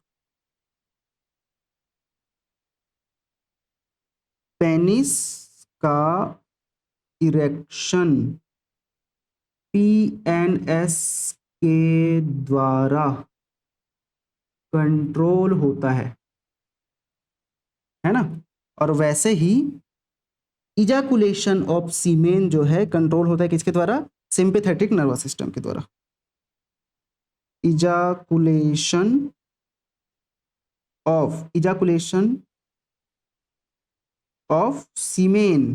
पेनिस का इरेक्शन पीएनएस के द्वारा कंट्रोल होता है ना। और वैसे ही इजाकुलेशन ऑफ सीमेन जो है कंट्रोल होता है किसके द्वारा? सिंपैथेटिक नर्वस सिस्टम के द्वारा। इजाकुलेशन ऑफ सीमेन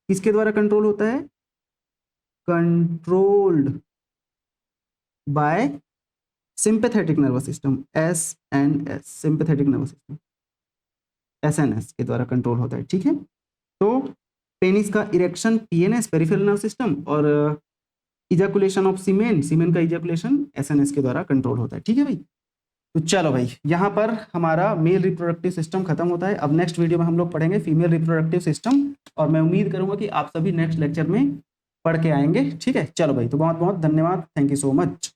किसके द्वारा कंट्रोल होता है? Controlled by sympathetic nervous system, SNS, sympathetic nervous system, SNS के द्वारा कंट्रोल होता है। ठीक है, तो पेनिस का erection PNS, peripheral nerve system, और इजाकुलेशन ऑफ सीमेन, सीमेन का इजाकुलेशन एसएनएस के द्वारा कंट्रोल होता है। ठीक है भाई, तो चलो भाई, यहाँ पर हमारा मेल रिप्रोडक्टिव सिस्टम खत्म होता है। अब नेक्स्ट वीडियो में हम लोग पढ़ेंगे फीमेल रिप्रोडक्टिव सिस्टम, और मैं उम्मीद करूंगा कि आप सभी नेक्स्ट लेक्चर में पढ़ के आएंगे। ठीक है, चलो भाई, तो बहुत बहुत धन्यवाद, थैंक यू सो मच।